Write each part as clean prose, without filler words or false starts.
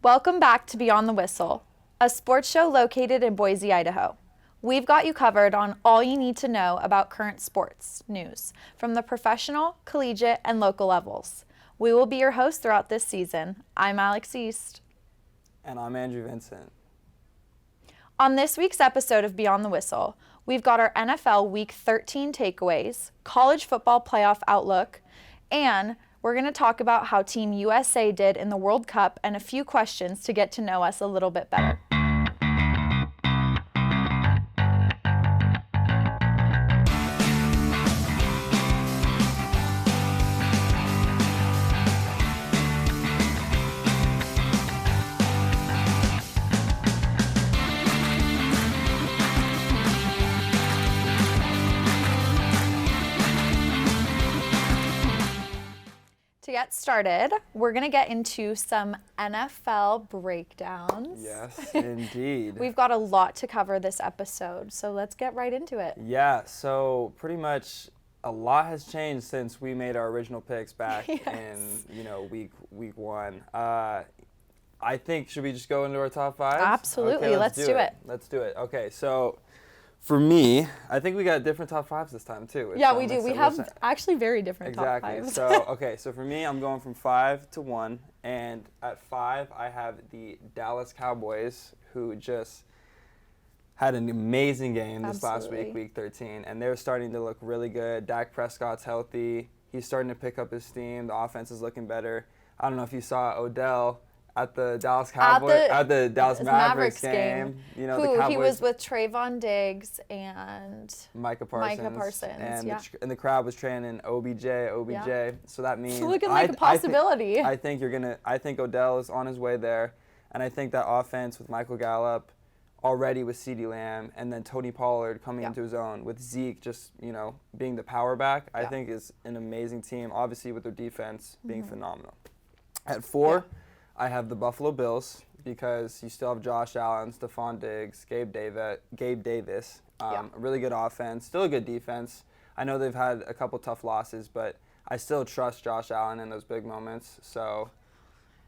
Welcome back to Beyond the Whistle, a sports show located in Boise, Idaho. We've got you covered on all you need to know about current sports news from the professional, collegiate, and local levels. We will be your hosts throughout this season. I'm Alex East. And I'm Andrew Vincent. On this week's episode of Beyond the Whistle, we've got our NFL Week 13 takeaways, college football playoff outlook, and we're going to talk about how Team USA did in the World Cup and a few questions to get to know us a little bit better. To get started, we're going to get into some NFL breakdowns. Yes, indeed. We've got a lot to cover this episode, so let's get right into it. Yeah, so pretty much a lot has changed since we made our original picks back in, week one. I think, should we just go into our top five? Absolutely, okay, let's do it. Let's do it. Okay, so for me, I think we got different top fives this time too. Yeah, we do. We have actually very different top fives. So for me, I'm going from 5 to 1, and at 5, I have the Dallas Cowboys, who just had an amazing game this last week, Week 13, and they're starting to look really good. Dak Prescott's healthy. He's starting to pick up his steam. The offense is looking better. I don't know if you saw Odell at the Dallas Mavericks game. You know, the Cowboys, he was with Trayvon Diggs and Micah Parsons. And, yeah. And the crowd was chanting OBJ. Yeah. So that means it's looking like a possibility. I think Odell is on his way there, and I think that offense with Michael Gallup, already with CeeDee Lamb, and then Tony Pollard coming into his own with Zeke just being the power back, I think is an amazing team. Obviously with their defense being phenomenal. At 4. Yeah. I have the Buffalo Bills because you still have Josh Allen, Stephon Diggs, Gabe Davis. A really good offense, still a good defense. I know they've had a couple tough losses, but I still trust Josh Allen in those big moments. So,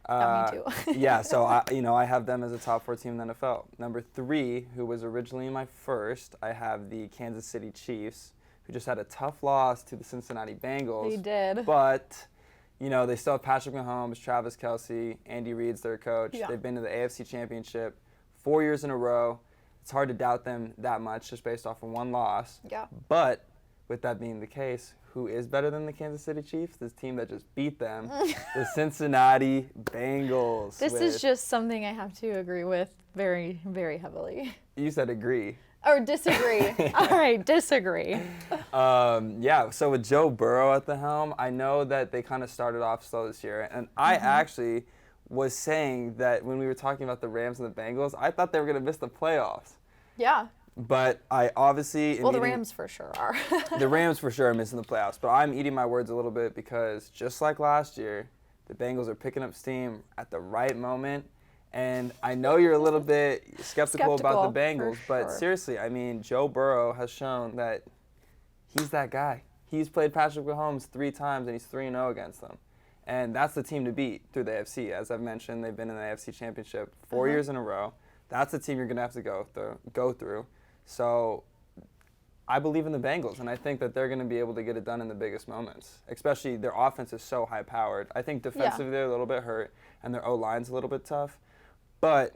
me too. yeah. So I have them as a top 4 team in the NFL. Number 3, who was originally my first, I have the Kansas City Chiefs, who just had a tough loss to the Cincinnati Bengals. They did. But they still have Patrick Mahomes, Travis Kelce, Andy Reid's their coach. Yeah. They've been to the AFC Championship 4 years in a row. It's hard to doubt them that much just based off of one loss. Yeah. But with that being the case, who is better than the Kansas City Chiefs? This team that just beat them, the Cincinnati Bengals. This is just something I have to agree with very, very heavily. You said agree. Or disagree. All right, disagree. So with Joe Burrow at the helm, I know that they kind of started off slow this year. And I actually was saying that when we were talking about the Rams and the Bengals, I thought they were going to miss the playoffs. Yeah. But I obviously... Well, the Rams for sure are. The Rams for sure are missing the playoffs. But I'm eating my words a little bit because just like last year, the Bengals are picking up steam at the right moment. And I know you're a little bit skeptical about the Bengals, but seriously, I mean, Joe Burrow has shown that he's that guy. He's played Patrick Mahomes 3 times, and he's 3-0 against them. And that's the team to beat through the AFC. As I've mentioned, they've been in the AFC Championship 4 years in a row. That's the team you're going to have to go through. So I believe in the Bengals, and I think that they're going to be able to get it done in the biggest moments, especially their offense is so high-powered. I think defensively they're a little bit hurt, and their O-line's a little bit tough. But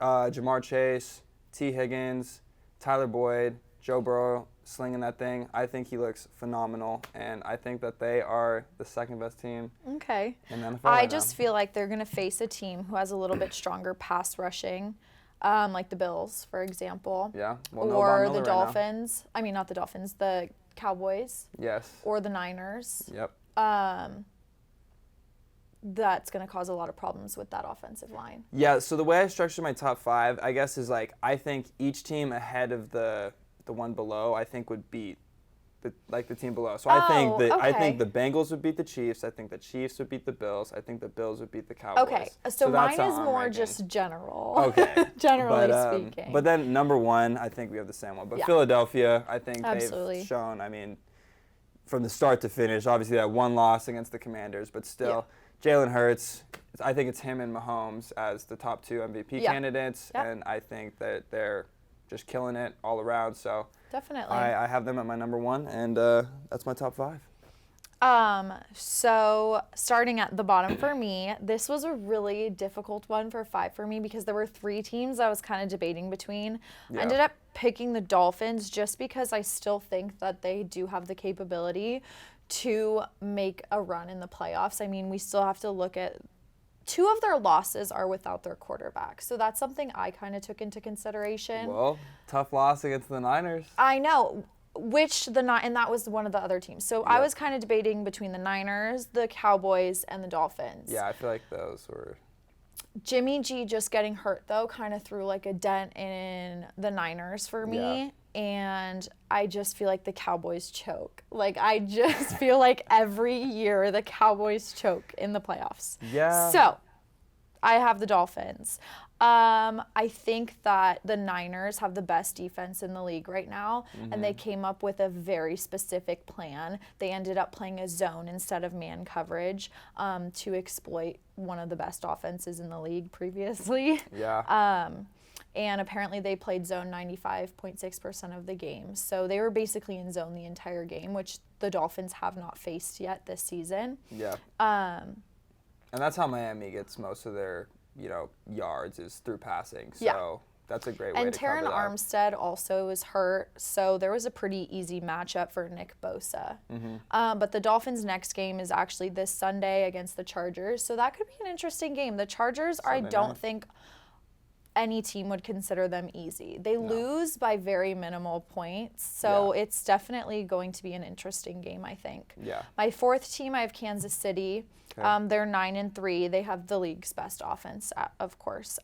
Jamar Chase, T. Higgins, Tyler Boyd, Joe Burrow slinging that thing, I think he looks phenomenal, and I think that they are the second best team in the NFL I just feel like they're going to face a team who has a little bit stronger pass rushing, like the Bills, for example. Yeah. Well, or the Dolphins. I mean, not the Dolphins, the Cowboys. Yes. Or the Niners. Yep. That's going to cause a lot of problems with that offensive line. Yeah, so the way I structured my top 5, I guess, is like I think each team ahead of the one below, I think would beat the team below. So I think the Bengals would beat the Chiefs. I think the Chiefs would beat the Bills. I think the Bills would beat the Cowboys. Okay, so mine is more just general. Okay. Generally speaking. But then number 1, I think we have the same one. But Philadelphia, I think they've shown, I mean, from the start to finish, obviously that one loss against the Commanders, but still Jalen Hurts, I think it's him and Mahomes as the top 2 MVP candidates, and I think that they're just killing it all around. So definitely, I have them at my number 1, and that's my top 5. So starting at the bottom for me, this was a really difficult one for 5 for me because there were 3 teams I was kind of debating between. Yeah. I ended up picking the Dolphins just because I still think that they do have the capability to make a run in the playoffs. I mean, we still have to look at 2 of their losses are without their quarterback. So that's something I kind of took into consideration. Well, tough loss against the Niners. I know. And that was one of the other teams. So I was kind of debating between the Niners, the Cowboys, and the Dolphins. Yeah, I feel like those were. Jimmy G just getting hurt, though, kind of threw like a dent in the Niners for me. Yeah. And I just feel like the Cowboys choke. Like, I just feel like every year the Cowboys choke in the playoffs. Yeah. So I have the Dolphins. I think that the Niners have the best defense in the league right now, and they came up with a very specific plan. They ended up playing a zone instead of man coverage to exploit one of the best offenses in the league previously. Yeah. And apparently they played zone 95.6% of the game. So they were basically in zone the entire game, which the Dolphins have not faced yet this season. Yeah. And that's how Miami gets most of their yards is through passing. So that's a great way and to cover Terran that. Armstead also was hurt, so there was a pretty easy matchup for Nick Bosa. But the Dolphins' next game is actually this Sunday against the Chargers, so that could be an interesting game. The Chargers, I don't think any team would consider them easy. They lose by very minimal points, so it's definitely going to be an interesting game, I think. Yeah. My 4th team, I have Kansas City. Okay. They're 9-3. They have the league's best offense, of course.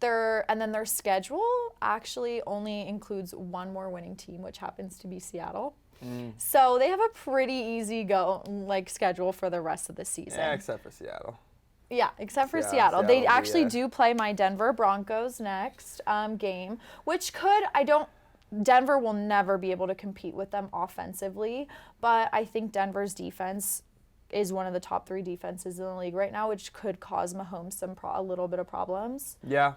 Their schedule actually only includes one more winning team, which happens to be Seattle. So they have a pretty easy schedule for the rest of the season. Yeah, except for Seattle. Yeah, except for Yeah, Seattle. They Seattle, actually do play my Denver Broncos next game, which Denver will never be able to compete with them offensively, but I think Denver's defense is one of the top 3 defenses in the league right now, which could cause Mahomes a little bit of problems. Yeah.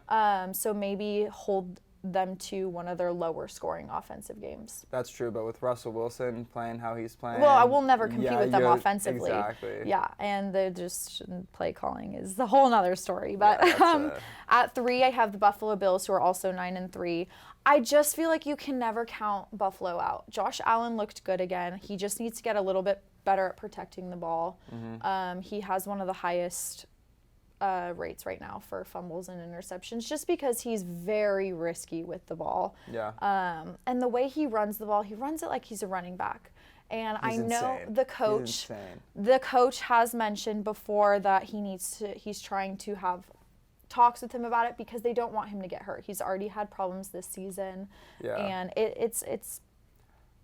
So maybe hold them to one of their lower scoring offensive games. That's true, but with Russell Wilson playing how he's playing. Well, I will never compete with them offensively. Exactly. Yeah, and the just play calling is a whole nother story. But at 3, I have the Buffalo Bills, who are also 9-3. I just feel like you can never count Buffalo out. Josh Allen looked good again. He just needs to get a little bit better at protecting the ball. He has one of the highest rates right now for fumbles and interceptions, just because he's very risky with the ball. Yeah. And the way he runs the ball, he runs it like he's a running back. And He's I know insane. the coach has mentioned before that he's trying to have talks with him about it because they don't want him to get hurt. He's already had problems this season. Yeah. And it's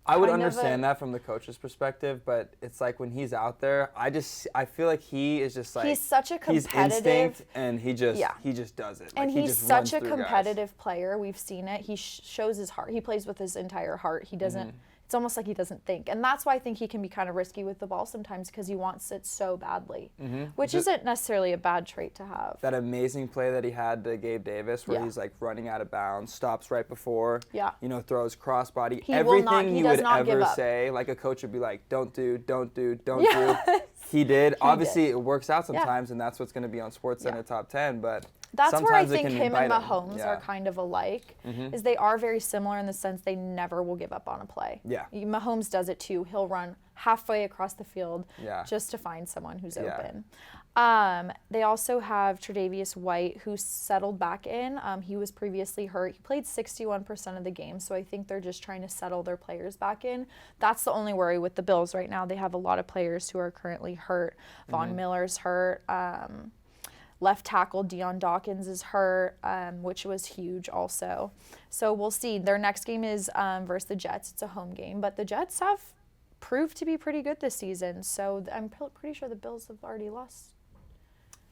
I would understand that from the coach's perspective, but it's like when he's out there, I feel like he is just like he's such a competitive, he's instinct, and he just does it. And like, he's just such a runs through competitive player. We've seen it. He shows his heart. He plays with his entire heart. He doesn't. It's almost like he doesn't think, and that's why I think he can be kind of risky with the ball sometimes because he wants it so badly, which isn't necessarily a bad trait to have. That amazing play that he had to Gabe Davis, where he's like running out of bounds, stops right before, throws crossbody. Everything you would ever say, like a coach would be like, don't do. He did. Obviously, it works out sometimes, and that's what's going to be on SportsCenter Top 10, but. That's where I think can him and bite Mahomes are kind of alike, is they are very similar in the sense they never will give up on a play. Yeah. Mahomes does it too. He'll run halfway across the field just to find someone who's open. They also have Tre'Davious White, who settled back in. He was previously hurt. He played 61% of the game, so I think they're just trying to settle their players back in. That's the only worry with the Bills right now. They have a lot of players who are currently hurt. Von Miller's hurt. Left tackle Deion Dawkins is hurt, which was huge also. So we'll see. Their next game is versus the Jets. It's a home game, but the Jets have proved to be pretty good this season. So I'm pretty sure the Bills have already lost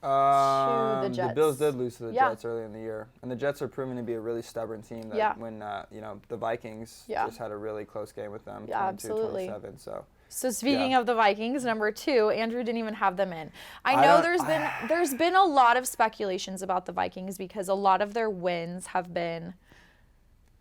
to the Jets. The Bills did lose to the Jets early in the year, and the Jets are proving to be a really stubborn team. That when the Vikings just had a really close game with them, 22-27. So speaking Yeah. of the Vikings, number 2, Andrew didn't even have them in. I know there's been a lot of speculations about the Vikings because a lot of their wins have been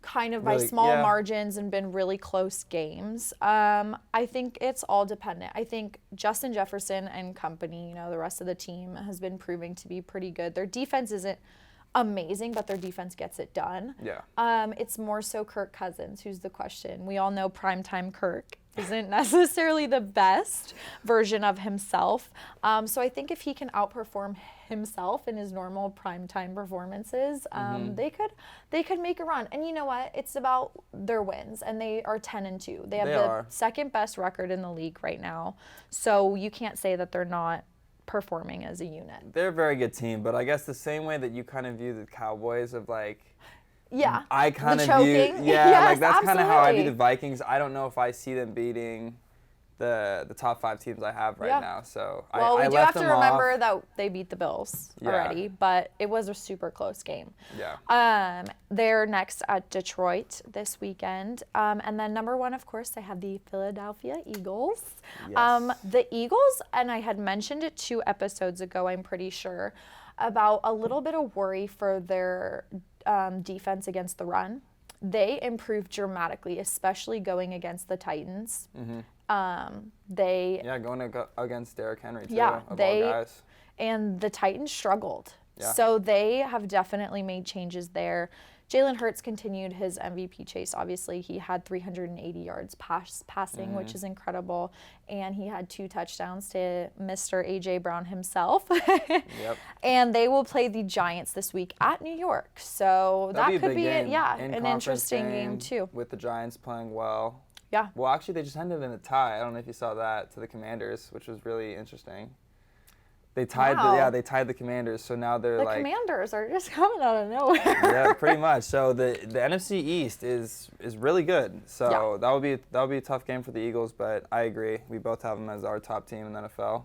kind of by Really, small yeah. margins and been really close games. I think it's all dependent. I think Justin Jefferson and company, the rest of the team has been proving to be pretty good. Their defense isn't amazing, but their defense gets it done. Yeah. It's more so Kirk Cousins who's the question. We all know primetime Kirk isn't necessarily the best version of himself. So I think if he can outperform himself in his normal primetime performances, they could make a run. And you know what? It's about their wins, and they are 10-2. They have the second best record in the league right now. So you can't say that they're not performing as a unit. They're a very good team, but I guess the same way that you kind of view the Cowboys of like, yeah, I kind of view, choking. yeah, Yes, like that's kind of how I view absolutely. the Vikings. I don't know if I see them beating the top 5 teams I have right now. So well, I we do left have to them remember off. that they beat the Bills Yeah. already, but it was a super close game. Yeah. They're next at Detroit this weekend. And then number 1, of course, they have the Philadelphia Eagles. Yes. The Eagles, and I had mentioned it 2 episodes ago, I'm pretty sure, about a little bit of worry for their defense against the run. They improved dramatically, especially going against the Titans. Going against Derrick Henry too. Yeah, of all guys. And the Titans struggled. Yeah. So they have definitely made changes there. Jalen Hurts continued his MVP chase. Obviously, he had 380 yards passing, which is incredible. And he had 2 touchdowns to Mr. A.J. Brown himself. Yep. And they will play the Giants this week at New York. So That'd that could be game. an In-conference interesting game, too. With the Giants playing well. Yeah. Well, actually, they just ended in a tie. I don't know if you saw that, to the Commanders, which was really interesting. They tied Wow. they tied the Commanders, so now they're The like Commanders are just coming out of nowhere. yeah, pretty much. So the NFC East is really good. So that would be a tough game for the Eagles, but I agree. We both have them as our top team in the NFL.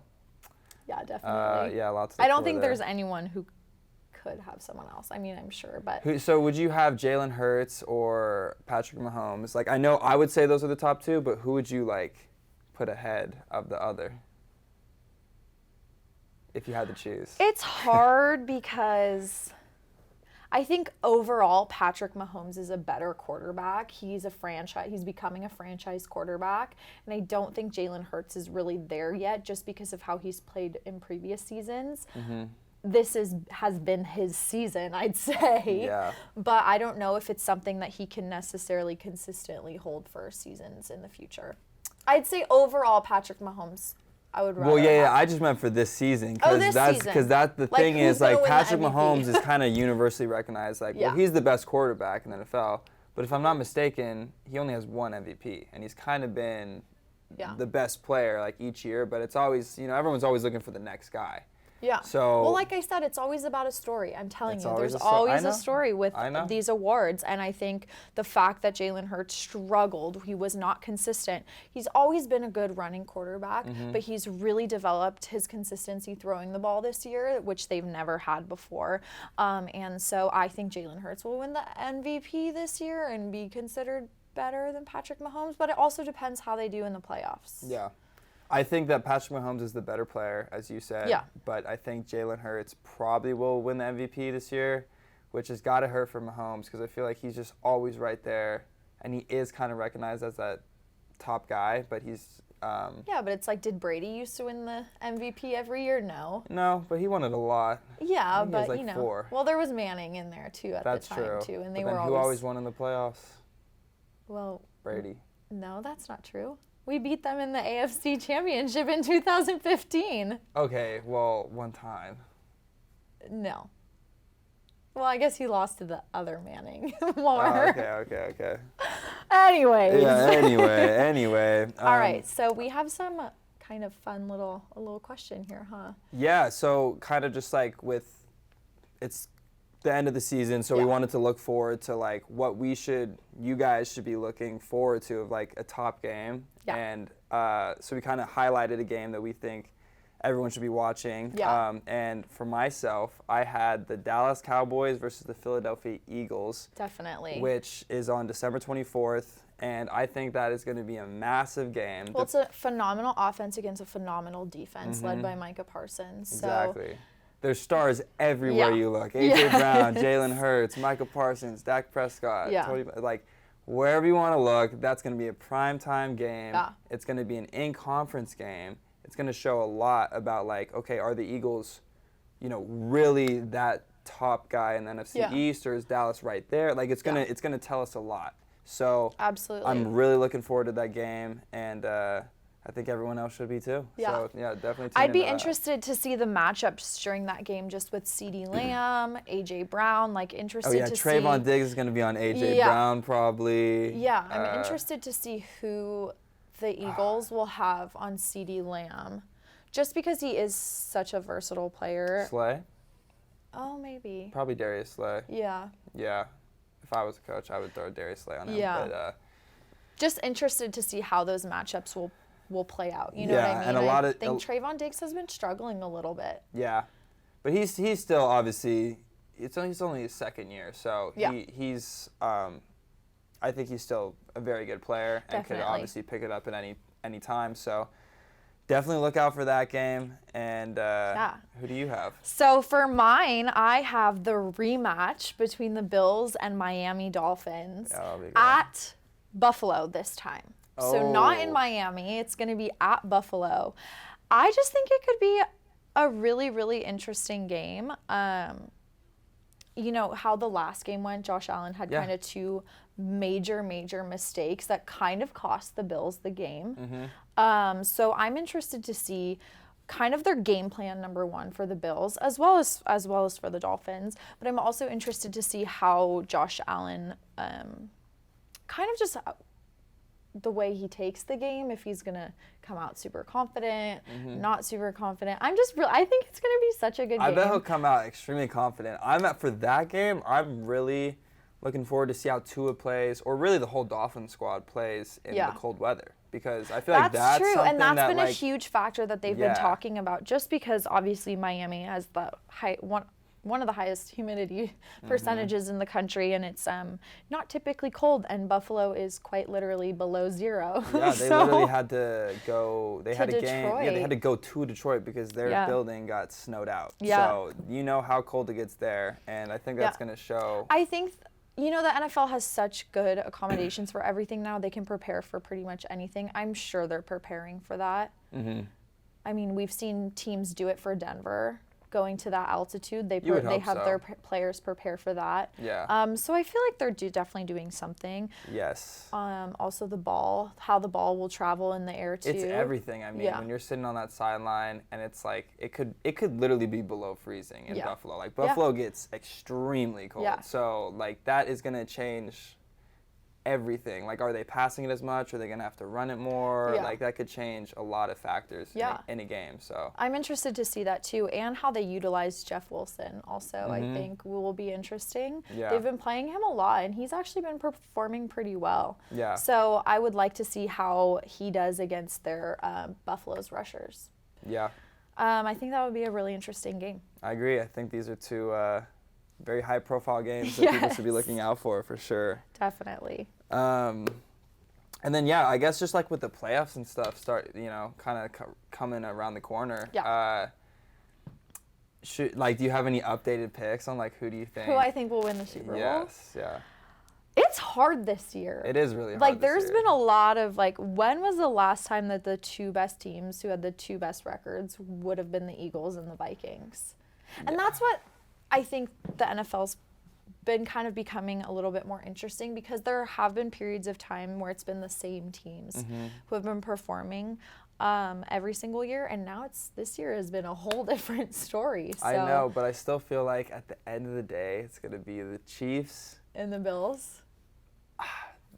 Yeah, definitely. Yeah, lots of I don't think there's anyone who could have someone else. I mean, I'm sure, but So would you have Jalen Hurts or Patrick Mahomes? Like, I know I would say those are the top 2, but who would you like put ahead of the other? If you had to choose. it's hard because I think overall Patrick Mahomes is a better quarterback. He's becoming a franchise quarterback, and I don't think Jalen Hurts is really there yet just because of how he's played in previous seasons. This has been his season, I'd say. Yeah. But I don't know if it's something that he can necessarily consistently hold for seasons in the future. I'd say overall Patrick Mahomes. I would rather. Well, yeah, have. I just meant for this season. This season. Because that's the Like, thing who's is, gonna like, win the Patrick MVP? Mahomes is kind of universally recognized. Like, Yeah. well, he's the best quarterback in the NFL. But if I'm not mistaken, he only has 1 MVP. And he's kind of been the best player, like, each year. But it's always, everyone's always looking for the next guy. Yeah. So, well, like I said, it's always about a story. I'm telling It's you, always there's a sto- I always know. a story with I know. these awards. And I think the fact that Jalen Hurts struggled, he was not consistent. He's always been a good running quarterback, but he's really developed his consistency throwing the ball this year, which they've never had before. And so I think Jalen Hurts will win the MVP this year and be considered better than Patrick Mahomes, but it also depends how they do in the playoffs. yeah. I think that Patrick Mahomes is the better player, as you said. Yeah. But I think Jalen Hurts probably will win the MVP this year, which has got to hurt for Mahomes because I feel like he's just always right there, and he is kind of recognized as that top guy, but he's... Yeah, but it's like, did Brady used to win the MVP every year? No. No, but he won it a lot. Yeah, I think he has, but like 4. Well, there was Manning in there too at That's the time true. too, and they But were then who always won in the playoffs? Well, Brady. no, that's not true. We beat them in the AFC Championship in 2015. Okay, well, one time. No. Well, I guess he lost to the other Manning Oh, more. okay. Anyways. Yeah, anyway. All right, so we have some kind of fun a little question here, huh? Yeah, so kind of just like it's the end of the season, so we wanted to look forward to like what you guys should be looking forward to of like a top game. Yeah. And so we kind of highlighted a game that we think everyone should be watching. Yeah. And for myself, I had the Dallas Cowboys versus the Philadelphia Eagles. Definitely. Which is on December 24th. And I think that is going to be a massive game. Well, it's a phenomenal offense against a phenomenal defense led by Micah Parsons. Exactly. There's stars everywhere you look. A.J. Yes. Brown, Jalen Hurts, Micah Parsons, Dak Prescott. Yeah. Like, wherever you want to look, that's going to be a primetime game. Yeah. It's going to be an in-conference game. It's going to show a lot about, like, okay, are the Eagles, really that top guy in the NFC East, or is Dallas right there? Like, it's gonna tell us a lot. So absolutely, I'm really looking forward to that game, and I think everyone else should be too. Yeah. So yeah, definitely. I'd be interested to see the matchups during that game, just with CeeDee Lamb, A.J. Brown. Like, interested to see. Trayvon Diggs is going to be on A.J. Brown probably. Yeah, I'm interested to see who the Eagles will have on CeeDee Lamb, just because he is such a versatile player. Slay. Oh, maybe. Probably Darius Slay. Yeah. Yeah. If I was a coach, I would throw Darius Slay on him. Yeah. But, just interested to see how those matchups will play out. You know what I mean? And I think Trayvon Diggs has been struggling a little bit. Yeah. But he's still obviously he's only his second year, so he's I think he's still a very good player and could obviously pick it up at any time. So definitely look out for that game. And who do you have? So for mine, I have the rematch between the Bills and Miami Dolphins at Buffalo this time. So not in Miami. It's going to be at Buffalo. I just think it could be a really, really interesting game. You know how the last game went. Josh Allen had kind of two major mistakes that kind of cost the Bills the game. So I'm interested to see kind of their game plan, number one, for the Bills, as well as for the Dolphins. But I'm also interested to see how Josh Allen kind of just the way he takes the game, if he's gonna come out super confident, not super confident. I think it's gonna be such a good game. I bet he'll come out extremely confident. For that game, I'm really looking forward to see how Tua plays, or really the whole Dolphins squad plays in the cold weather, because I feel like that's true, something and that's been like, a huge factor that they've been talking about. Just because obviously Miami has the one of the highest humidity percentages in the country, and it's not typically cold, and Buffalo is quite literally below zero. Yeah, they literally had to go. They had a game. Detroit. Yeah, they had to go to Detroit because their building got snowed out. Yeah. So you know how cold it gets there, and I think that's going to show. I think. The NFL has such good accommodations for everything now. They can prepare for pretty much anything. I'm sure they're preparing for that. I mean, we've seen teams do it for Denver, going to that altitude. They have their players prepare for that. Yeah. So I feel like they're definitely doing something. Yes. Also how the ball will travel in the air too. It's everything. I mean, when you're sitting on that sideline, and it's like it could literally be below freezing in Buffalo. Like Buffalo gets extremely cold. Yeah. So like that is gonna change everything. Like, are they passing it as much? Are they gonna have to run it more? Yeah. Like that could change a lot of factors in a game. So I'm interested to see that too, and how they utilize Jeff Wilson also. I think will be interesting. Yeah. They've been playing him a lot, and he's actually been performing pretty well. Yeah. So I would like to see how he does against their Buffalo's rushers. Yeah. I think that would be a really interesting game. I agree. I think these are two very high-profile games that people should be looking out for sure. Definitely. And then, I guess just like with the playoffs and stuff kind of coming around the corner. Yeah. Do you have any updated picks on who do you think? Who I think will win the Super Bowl? Yes, yeah. It's hard this year. It is really hard there's been a lot of, when was the last time that the two best teams who had the two best records would have been the Eagles and the Vikings? And that's what I think the NFL's been kind of becoming a little bit more interesting, because there have been periods of time where it's been the same teams who have been performing every single year, and now this year has been a whole different story. So. I know, but I still feel like at the end of the day, it's going to be the Chiefs and the Bills.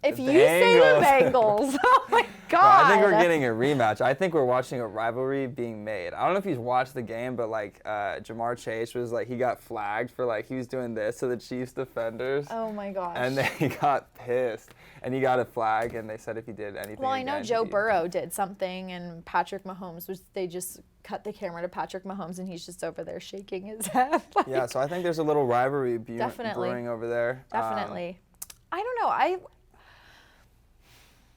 If you say the Bengals, oh my God. Well, I think we're getting a rematch. I think we're watching a rivalry being made. I don't know if you've watched the game, but Jamar Chase was he got flagged for he was doing this to the Chiefs defenders. Oh my gosh. And they got pissed, and he got a flag, and they said if he did anything. Well, I know Joe Burrow did something, and Patrick Mahomes they just cut the camera to Patrick Mahomes, and he's just over there shaking his head. Like, Yeah, so I think there's a little rivalry Definitely. brewing over there. Definitely. I don't know.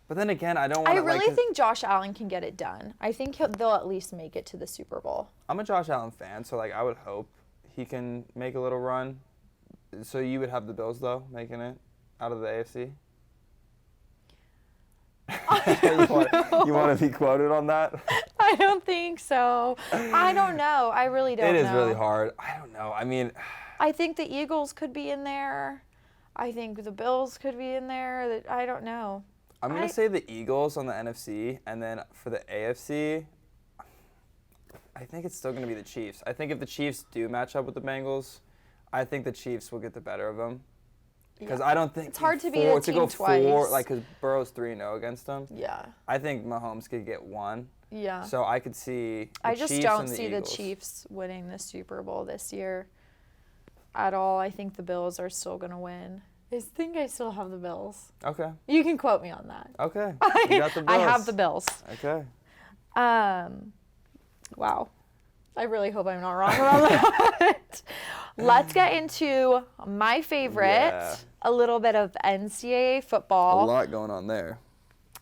But then again, I don't want I to really think Josh Allen can get it done. I think they'll at least make it to the Super Bowl. I'm a Josh Allen fan, so like I would hope he can make a little run. So you would have the Bills though making it out of the AFC. You want to be quoted on that? I don't think so. I don't know. I really don't know. It is really hard. I don't know. I mean, I think the Eagles could be in there. I think the Bills could be in there. I don't know. I'm going to say the Eagles on the NFC, and then for the AFC, I think it's still going to be the Chiefs. I think if the Chiefs do match up with the Bengals, I think the Chiefs will get the better of them. Because I don't think it's hard to beat a team twice. Like, because Burrow's 3-0 against them. Yeah. I think Mahomes could get one. Yeah. So I could see the I just Chiefs don't and the see Eagles. the Chiefs winning the Super Bowl this year at all. I think the Bills are still going to win. I think I still have the Bills. Okay. You can quote me on that. Okay. You got the Bills. I have the Bills. Okay. Wow. I really hope I'm not wrong about that. Let's get into my favorite, Yeah. a little bit of NCAA football. A lot going on there.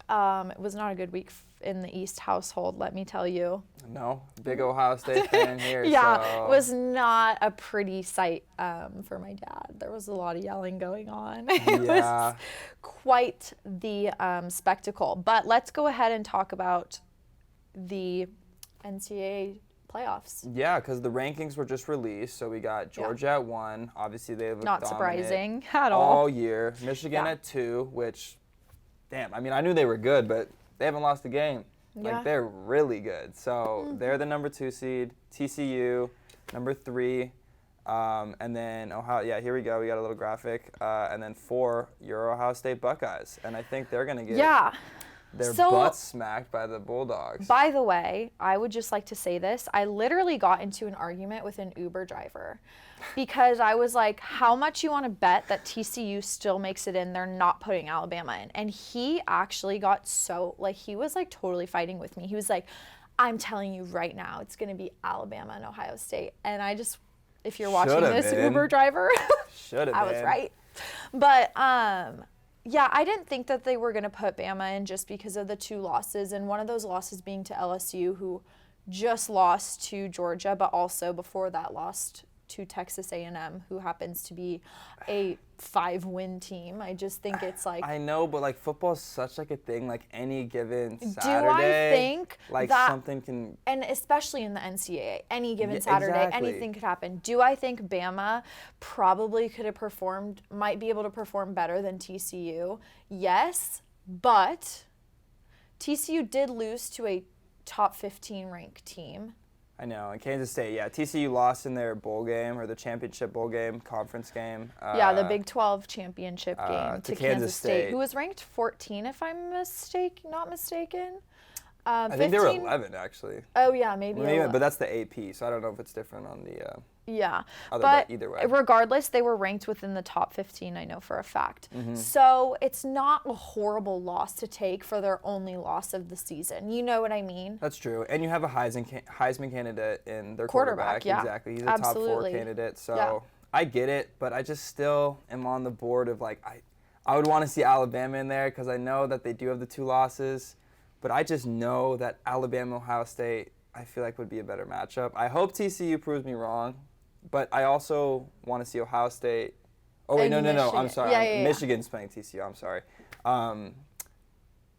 It was not a good week in the East household, let me tell you. No, big Ohio State fan here. Yeah, so. it was not a pretty sight for my dad. There was a lot of yelling going on. It was quite the spectacle. But let's go ahead and talk about the NCAA playoffs. Yeah, because the rankings were just released. So we got Georgia at 1. Obviously, they looked Not dominant surprising at all. all year. Michigan at 2, which, damn, I mean, I knew they were good, but they haven't lost a game. Yeah. Like, they're really good. So they're the number 2 seed. TCU, number 3. And then Ohio, yeah, here we go. We got a little graphic. And then 4, your Ohio State Buckeyes. And I think they're going to get their butts smacked by the Bulldogs. By the way, I would just like to say this. I literally got into an argument with an Uber driver because I was like, how much you want to bet that TCU still makes it in? They're not putting Alabama in. And he actually got so, like, he was like totally fighting with me. He was like, I'm telling you right now, it's going to be Alabama and Ohio State. And I just, if you're watching this, Uber driver, I was right. But, yeah, I didn't think that they were going to put Bama in just because of the 2 losses, and one of those losses being to LSU, who just lost to Georgia, but also before that lost to Texas A&M, who happens to be a 5-win team. I just think it's like... I know, but like football is such like a thing, like any given Saturday. Do I think like that, something can... And especially in the NCAA, any given Saturday, anything could happen. Do I think Bama probably could have performed, might be able to perform better than TCU? Yes, but TCU did lose to a top 15 ranked team. I know, and Kansas State, yeah. TCU lost in their bowl game, or the championship bowl game, conference game. Yeah, the Big 12 championship game to Kansas State, who was ranked 14, if I'm not mistaken. I think they were 11, actually. Oh, yeah, maybe. But that's the AP, so I don't know if it's different on the... Yeah, but either way. Regardless, they were ranked within the top 15, I know for a fact. Mm-hmm. So it's not a horrible loss to take for their only loss of the season. You know what I mean? That's true. And you have a Heisman candidate in their quarterback. Yeah, exactly. He's a top 4 candidate. So I get it, but I just still am on the board of like, I would want to see Alabama in there because I know that they do have the 2 losses, but I just know that Alabama, Ohio State, I feel like would be a better matchup. I hope TCU proves me wrong. But I also want to see Ohio State. Oh, wait, no. I'm sorry. Michigan's playing TCU. I'm sorry.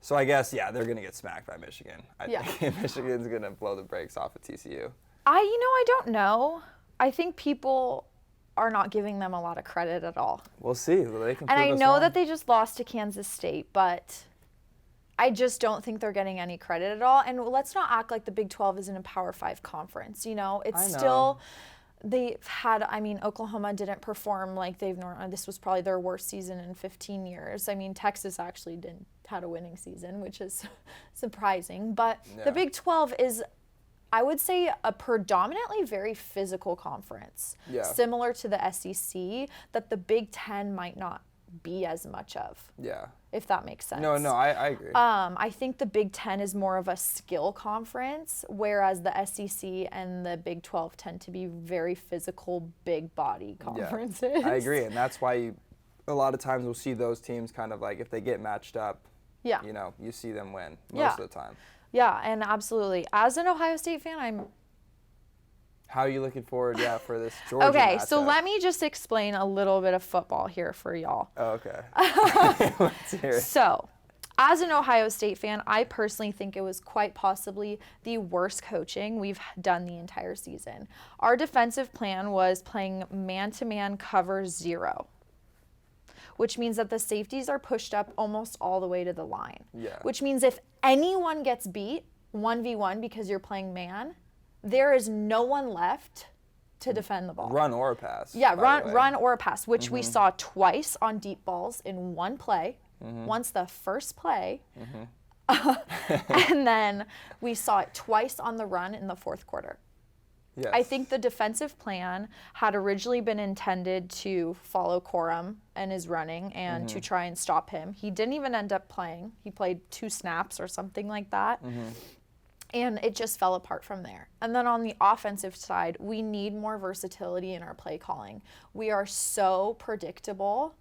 So I guess, they're going to get smacked by Michigan. I think Michigan's going to blow the brakes off of TCU. I don't know. I think people are not giving them a lot of credit at all. We'll see. They can and I prove us know wrong. that they just lost to Kansas State, but I just don't think they're getting any credit at all. And let's not act like the Big 12 isn't a Power 5 conference. You know, it's still... They've had, Oklahoma didn't perform like they've normally, this was probably their worst season in 15 years. I mean, Texas actually had a winning season, which is surprising. But the Big 12 is, I would say, a predominantly very physical conference. Yeah. Similar to the SEC, that the Big 10 might not be as much of. Yeah. if that makes sense. No, I agree. I think the Big Ten is more of a skill conference, whereas the SEC and the Big 12 tend to be very physical, big body conferences. Yeah, I agree, and that's why a lot of times we'll see those teams kind of like if they get matched up, you know, you see them win most of the time. Yeah, and absolutely. As an Ohio State fan, How are you looking forward, for this Georgia Okay, matchup? so let me just explain a little bit of football here for y'all. Oh, okay. Let's hear it. So, as an Ohio State fan, I personally think it was quite possibly the worst coaching we've done the entire season. Our defensive plan was playing man-to-man cover 0, which means that the safeties are pushed up almost all the way to the line. Yeah. Which means if anyone gets beat 1v1 because you're playing man, there is no one left to defend the ball. Run or pass. Yeah, run or pass, which we saw twice on deep balls in one play. Once the first play, and then we saw it twice on the run in the fourth quarter. Yes. I think the defensive plan had originally been intended to follow Corum and his running and to try and stop him. He didn't even end up playing. He played 2 snaps or something like that. And it just fell apart from there. And then on the offensive side, we need more versatility in our play calling. We are so predictable.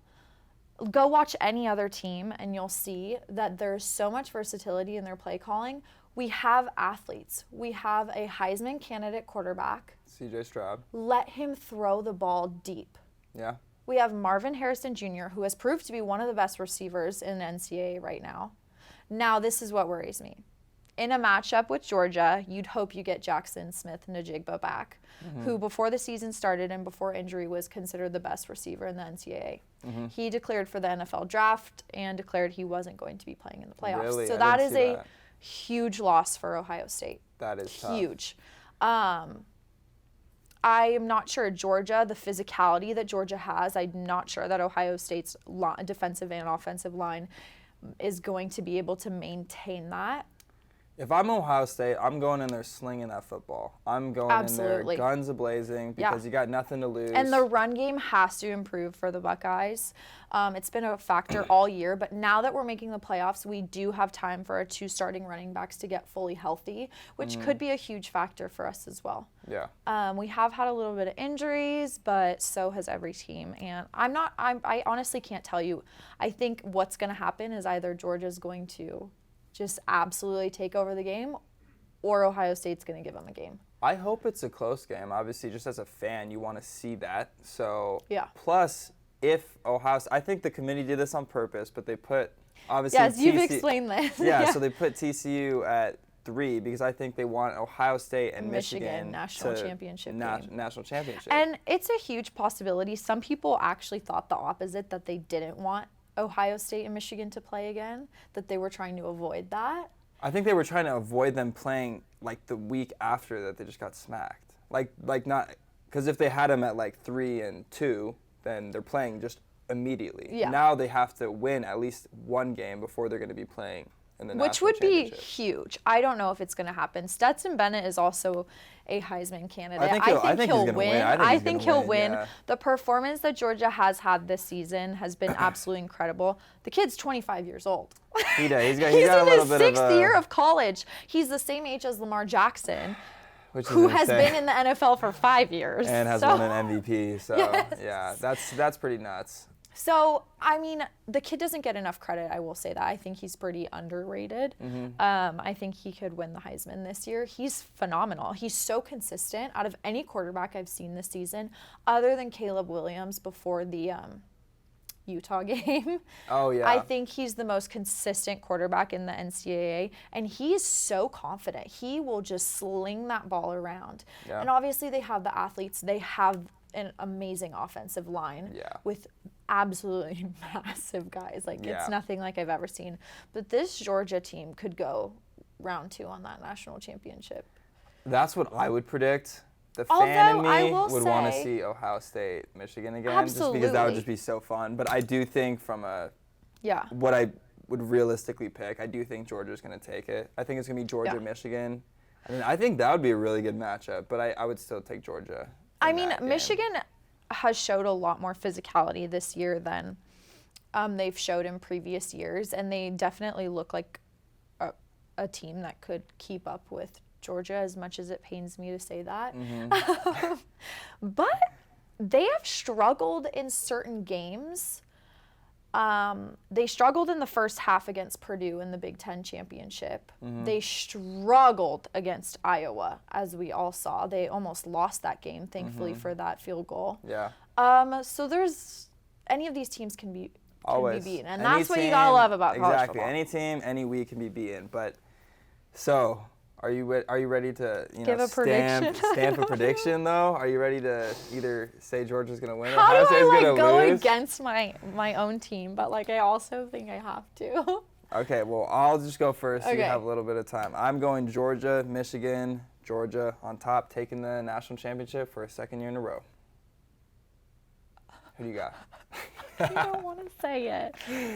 Go watch any other team and you'll see that there's so much versatility in their play calling. We have athletes. We have a Heisman candidate quarterback. C.J. Stroud. Let him throw the ball deep. Yeah. We have Marvin Harrison Jr., who has proved to be one of the best receivers in the NCAA right now. Now, this is what worries me. In a matchup with Georgia, you'd hope you get Jackson Smith-Njigba back, who before the season started and before injury was considered the best receiver in the NCAA. He declared for the NFL draft and declared he wasn't going to be playing in the playoffs. Really? So I that didn't is see a that. huge loss for Ohio State. That is tough. Huge. I am not sure. Georgia, the physicality that Georgia has, I'm not sure that Ohio State's defensive and offensive line is going to be able to maintain that. If I'm Ohio State, I'm going in there slinging that football. I'm going Absolutely. in there guns a-blazing because you got nothing to lose. And the run game has to improve for the Buckeyes. It's been a factor all year, but now that we're making the playoffs, we do have time for our 2 starting running backs to get fully healthy, which could be a huge factor for us as well. Yeah. We have had a little bit of injuries, but so has every team. And I honestly can't tell you. I think what's going to happen is either Georgia's going to just absolutely take over the game, or Ohio State's going to give them a game. I hope it's a close game. Obviously, just as a fan, you want to see that. So, yeah. Plus, if Ohio State, I think the committee did this on purpose, but they put, obviously, yes, you've explained this. Yeah, so they put TCU at 3 because I think they want Ohio State and Michigan national championship game. National championship. And it's a huge possibility. Some people actually thought the opposite, that they didn't want Ohio State and Michigan to play again, that they were trying to avoid that. I think they were trying to avoid them playing like the week after that they just got smacked. Like not, because if they had them at like 3 and 2, then they're playing just immediately. Yeah. Now they have to win at least 1 game before they're going to be playing in the Which national would be championship. huge. I don't know if it's going to happen. Stetson Bennett is also a Heisman candidate. I think he'll win. I think he'll win. Yeah. The performance that Georgia has had this season has been absolutely incredible. The kid's 25 years old. He does. He's got He's a in little his bit 6th year of college. He's the same age as Lamar Jackson, who has been in the NFL for 5 years. And has won an MVP. So, Yes. yeah, that's pretty nuts. So, I mean, the kid doesn't get enough credit, I will say that. I think he's pretty underrated. I think he could win the Heisman this year. He's phenomenal. He's so consistent out of any quarterback I've seen this season, other than Caleb Williams before the Utah game. Oh, yeah. I think he's the most consistent quarterback in the NCAA, and he's so confident. He will just sling that ball around. Yeah. And obviously they have the athletes. They have an amazing offensive line with absolutely massive guys. Like, it's nothing like I've ever seen. But this Georgia team could go round 2 on that national championship. That's what I would predict. The Although, fan in I me will would want to say- see Ohio State, Michigan again, Absolutely. just because that would just be so fun. But I do think from what I would realistically pick, I do think Georgia's going to take it. I think it's going to be Georgia, Michigan. I mean, I think that would be a really good matchup, but I would still take Georgia. I mean, Michigan has showed a lot more physicality this year than they've showed in previous years, and they definitely look like a team that could keep up with Georgia, as much as it pains me to say that. But they have struggled in certain games. They struggled in the first half against Purdue in the Big Ten championship. They struggled against Iowa, as we all saw. They almost lost that game, thankfully, for that field goal. Yeah. So there's any of these teams can be beaten, and Any that's what you team- gotta love about college exactly. football. Any team, any week can be beaten. But so, are you ready to Give a prediction? stamp a prediction though? Are you ready to either say Georgia's gonna win or How Ohio do State's I gonna go lose? against my own team? But I also think I have to. Okay, well I'll just go first. So you Okay. have a little bit of time. I'm going Georgia, Michigan, Georgia on top, taking the national championship for a second year in a row. Who do you got? I don't want to say it.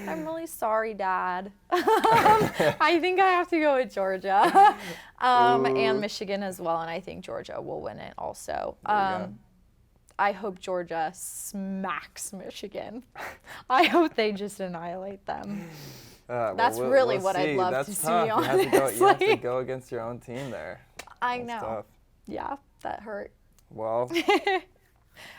I'm really sorry, Dad. I think I have to go with Georgia and Michigan as well, and I think Georgia will win it also. There you go. I hope Georgia smacks Michigan. I hope they just annihilate them. That's really what I'd love That's to see, tough. You have to honestly. go against your own team there. I That's know. tough. Yeah, that hurt. Well,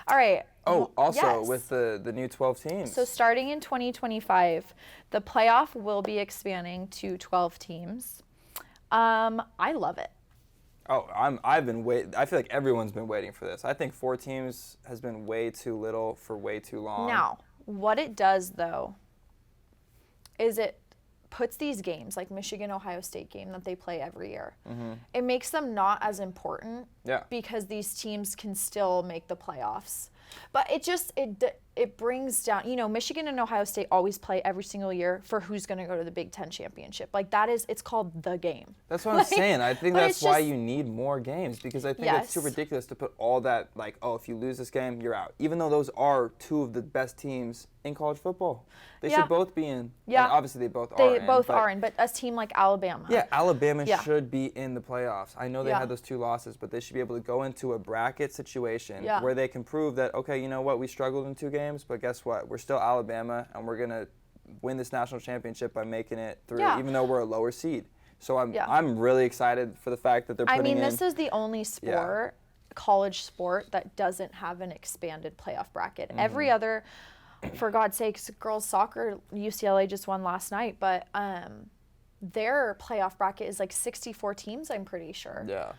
All right. also Yes. with the new 12 teams. So starting in 2025, the playoff will be expanding to 12 teams. I love it. I've been waiting. I feel like everyone's been waiting for this. I think 4 teams has been way too little for way too long. Now, what it does though is it puts these games like Michigan-Ohio State game that they play every year. It makes them not as important Yeah. because these teams can still make the playoffs. But it brings down, Michigan and Ohio State always play every single year for who's going to go to the Big Ten championship. It's called the game. That's what I'm saying. I think but that's it's why just- you need more games, because I think it's too Yes. ridiculous to put all that, if you lose this game, you're out. Even though those are 2 of the best teams in college football. They Yeah. should both be in. Yeah. And obviously they both are They in. both but are in, but a team like Alabama. Yeah, Alabama Yeah. should be in the playoffs. I know they Yeah. had those 2 losses, but they should be able to go into a bracket situation Yeah. where they can prove that, okay, you know what, we struggled in 2 games, but guess what? We're still Alabama, and we're going to win this national championship by making it through, Yeah. even though we're a lower seed. So Yeah. I'm really excited for the fact that they're putting in. This is the only college sport, that doesn't have an expanded playoff bracket. Every other, for God's sakes, girls soccer, UCLA just won last night, but their playoff bracket is 64 teams, I'm pretty sure. Yeah.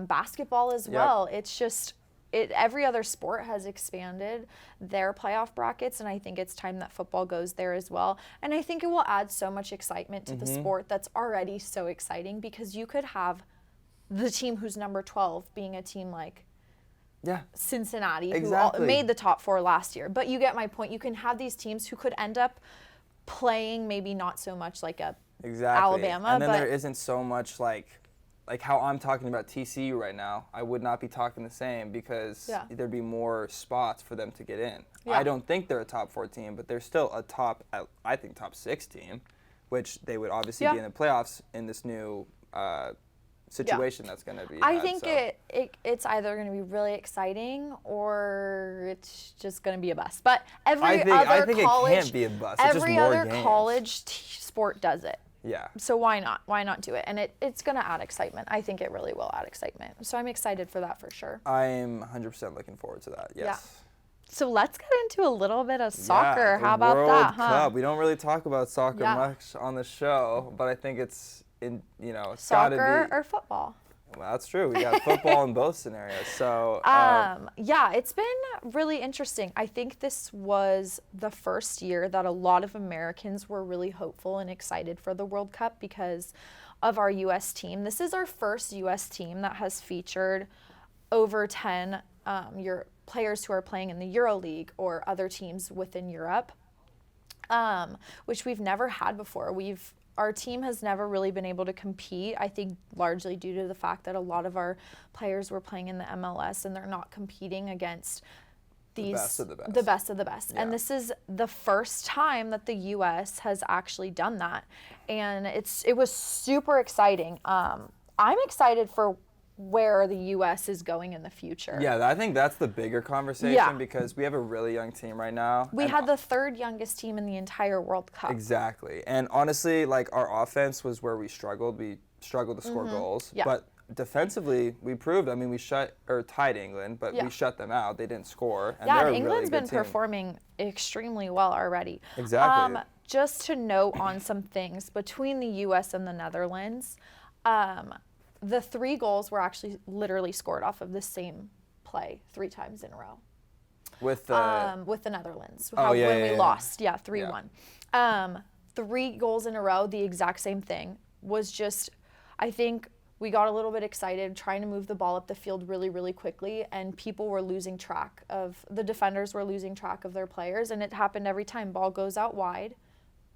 Basketball as well. It's just, every other sport has expanded their playoff brackets, and I think it's time that football goes there as well. And I think it will add so much excitement to the sport that's already so exciting, because you could have the team who's number 12 being a team like Cincinnati, Exactly. who made the top 4 last year. But you get my point. You can have these teams who could end up playing maybe not so much like a Alabama, And then but there isn't so much like how I'm talking about TCU right now. I would not be talking the same, because there'd be more spots for them to get in. Yeah. I don't think they're a top 4 team, but they're still a top 6 team, which they would obviously be in the playoffs in this new situation that's going to be. I think it's either going to be really exciting or it's just going to be a bust. But I think college, it can't be a bust. It's just every more other games. college sport does it. Yeah. So why not? Why not do it? And it's going to add excitement. I think it really will add excitement. So I'm excited for that for sure. I'm 100% looking forward to that. Yes. Yeah. So let's get into a little bit of soccer. Yeah, How about World that, huh? Cup. We don't really talk about soccer Yeah. much on the show, but I think it's it's got to Soccer be. or football? Well, that's true. We got football in both scenarios. So Yeah, it's been really interesting. I think this was the first year that a lot of Americans were really hopeful and excited for the World Cup because of our U.S. team. This is our first U.S. team that has featured over 10 players who are playing in the EuroLeague or other teams within Europe, which we've never had before. Our team has never really been able to compete, I think largely due to the fact that a lot of our players were playing in the MLS and they're not competing against the best of the best. Yeah. And this is the first time that the U.S. has actually done that. And it was super exciting. I'm excited for where the U.S. is going in the future. Yeah, I think that's the bigger conversation because we have a really young team right now. We had the third youngest team in the entire World Cup. Exactly. And honestly, like, our offense was where we struggled. We struggled to score goals. Yeah. But defensively, we proved, I mean, we tied England, but we shut them out. They didn't score. And Yeah, they're and a really England's good been team. performing extremely well already. Exactly. Just to note on some things, between the U.S. and the Netherlands, the 3 goals were actually literally scored off of the same play 3 times in a row. With the Netherlands. when we lost. Yeah, 3-1. 3 goals in a row, the exact same thing. Was just, I think we got a little bit excited trying to move the ball up the field really, really quickly, and people were losing track of, the defenders were losing track of their players, and it happened every time. Ball goes out wide.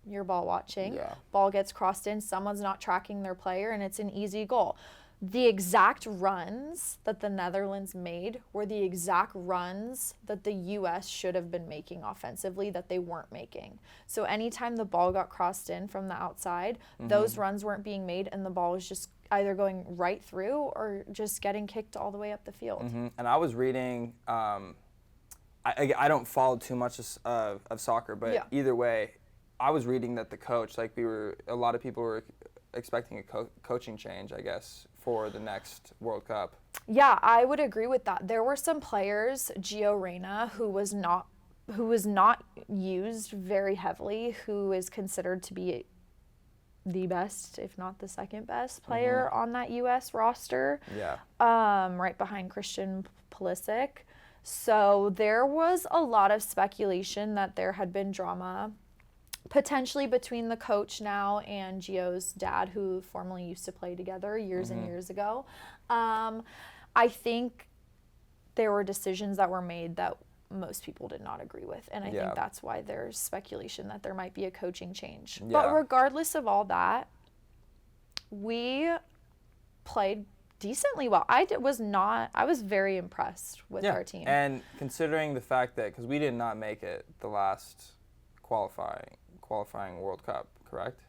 You're ball watching. Yeah. Ball gets crossed in. Someone's not tracking their player, and it's an easy goal. The exact runs that the Netherlands made were the exact runs that the U.S. should have been making offensively that they weren't making. So anytime the ball got crossed in from the outside, those runs weren't being made, and the ball was just either going right through or just getting kicked all the way up the field. And I was reading, I don't follow too much of soccer, but either way, I was reading that the coach, like, a lot of people were expecting a coaching change, I guess, for the next World Cup. Yeah, I would agree with that. There were some players, Gio Reyna, who was not used very heavily, who is considered to be the best, if not the second best player on that U.S. roster. Yeah. Right behind Christian Pulisic. So there was a lot of speculation that there had been drama potentially between the coach now and Gio's dad, who formerly used to play together years and years ago. I think there were decisions that were made that most people did not agree with, and I think that's why there's speculation that there might be a coaching change. Yeah. But regardless of all that, we played decently well. I was very impressed with our team. And considering the fact that, because we did not make it the last qualifying World Cup, correct?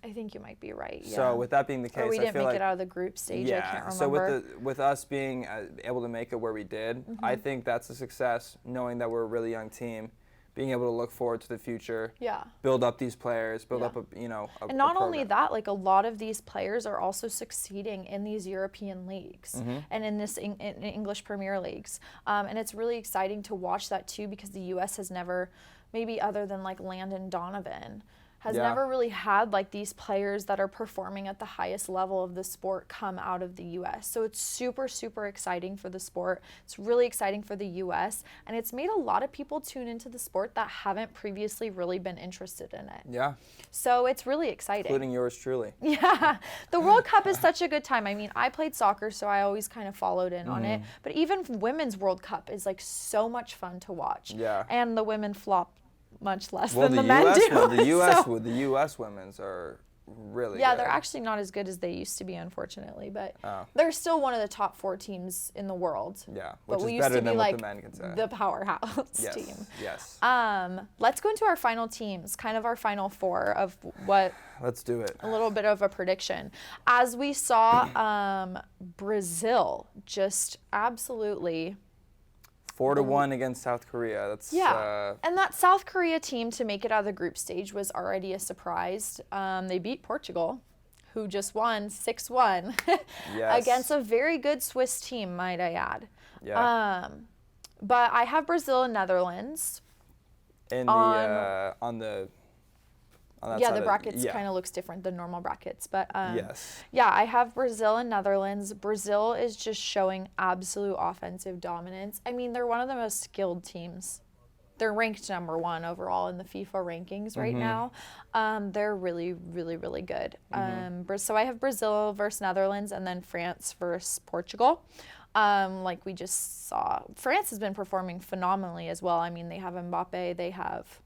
I think you might be right. Yeah. So with that being the case, or we didn't I feel make like, it out of the group stage. I can't so remember. with us being able to make it where we did, I think that's a success. Knowing that we're a really young team, being able to look forward to the future, build up these players, build up and not only that, like, a lot of these players are also succeeding in these European leagues and in this in English Premier Leagues, and it's really exciting to watch that too, because the U.S. has never, maybe other than like Landon Donovan, has never really had like these players that are performing at the highest level of the sport come out of the U.S. So it's super, super exciting for the sport. It's really exciting for the U.S. and it's made a lot of people tune into the sport that haven't previously really been interested in it. Yeah. So it's really exciting. Including yours truly. Yeah. The World Cup is such a good time. I mean, I played soccer, so I always kind of followed in on it. But even Women's World Cup is like so much fun to watch. Yeah. And the women flop much less Well, than the men do. The U.S. women's are really yeah, good. they're actually not as good as they used to be, unfortunately, but they're still one of the top 4 teams in the world. Yeah, but which we is used better to be than like what the men can say. the powerhouse team. Yes. Let's go into our final teams, kind of our final 4 of what. Let's do it. A little bit of a prediction. As we saw, Brazil just absolutely 4-1 against South Korea. That's and that South Korea team to make it out of the group stage was already a surprise. They beat Portugal, who just won 6-1 against a very good Swiss team, might I add. Yeah. But I have Brazil and Netherlands. In the on that side the brackets kind of looks different than normal brackets, but yes. Yeah, I have Brazil and Netherlands. Brazil is just showing absolute offensive dominance. I mean, they're one of the most skilled teams. They're ranked number 1 overall in the FIFA rankings right now. They're really, really, really good. So I have Brazil versus Netherlands, and then France versus Portugal. Like we just saw, France has been performing phenomenally as well. I mean, they have Mbappe, they have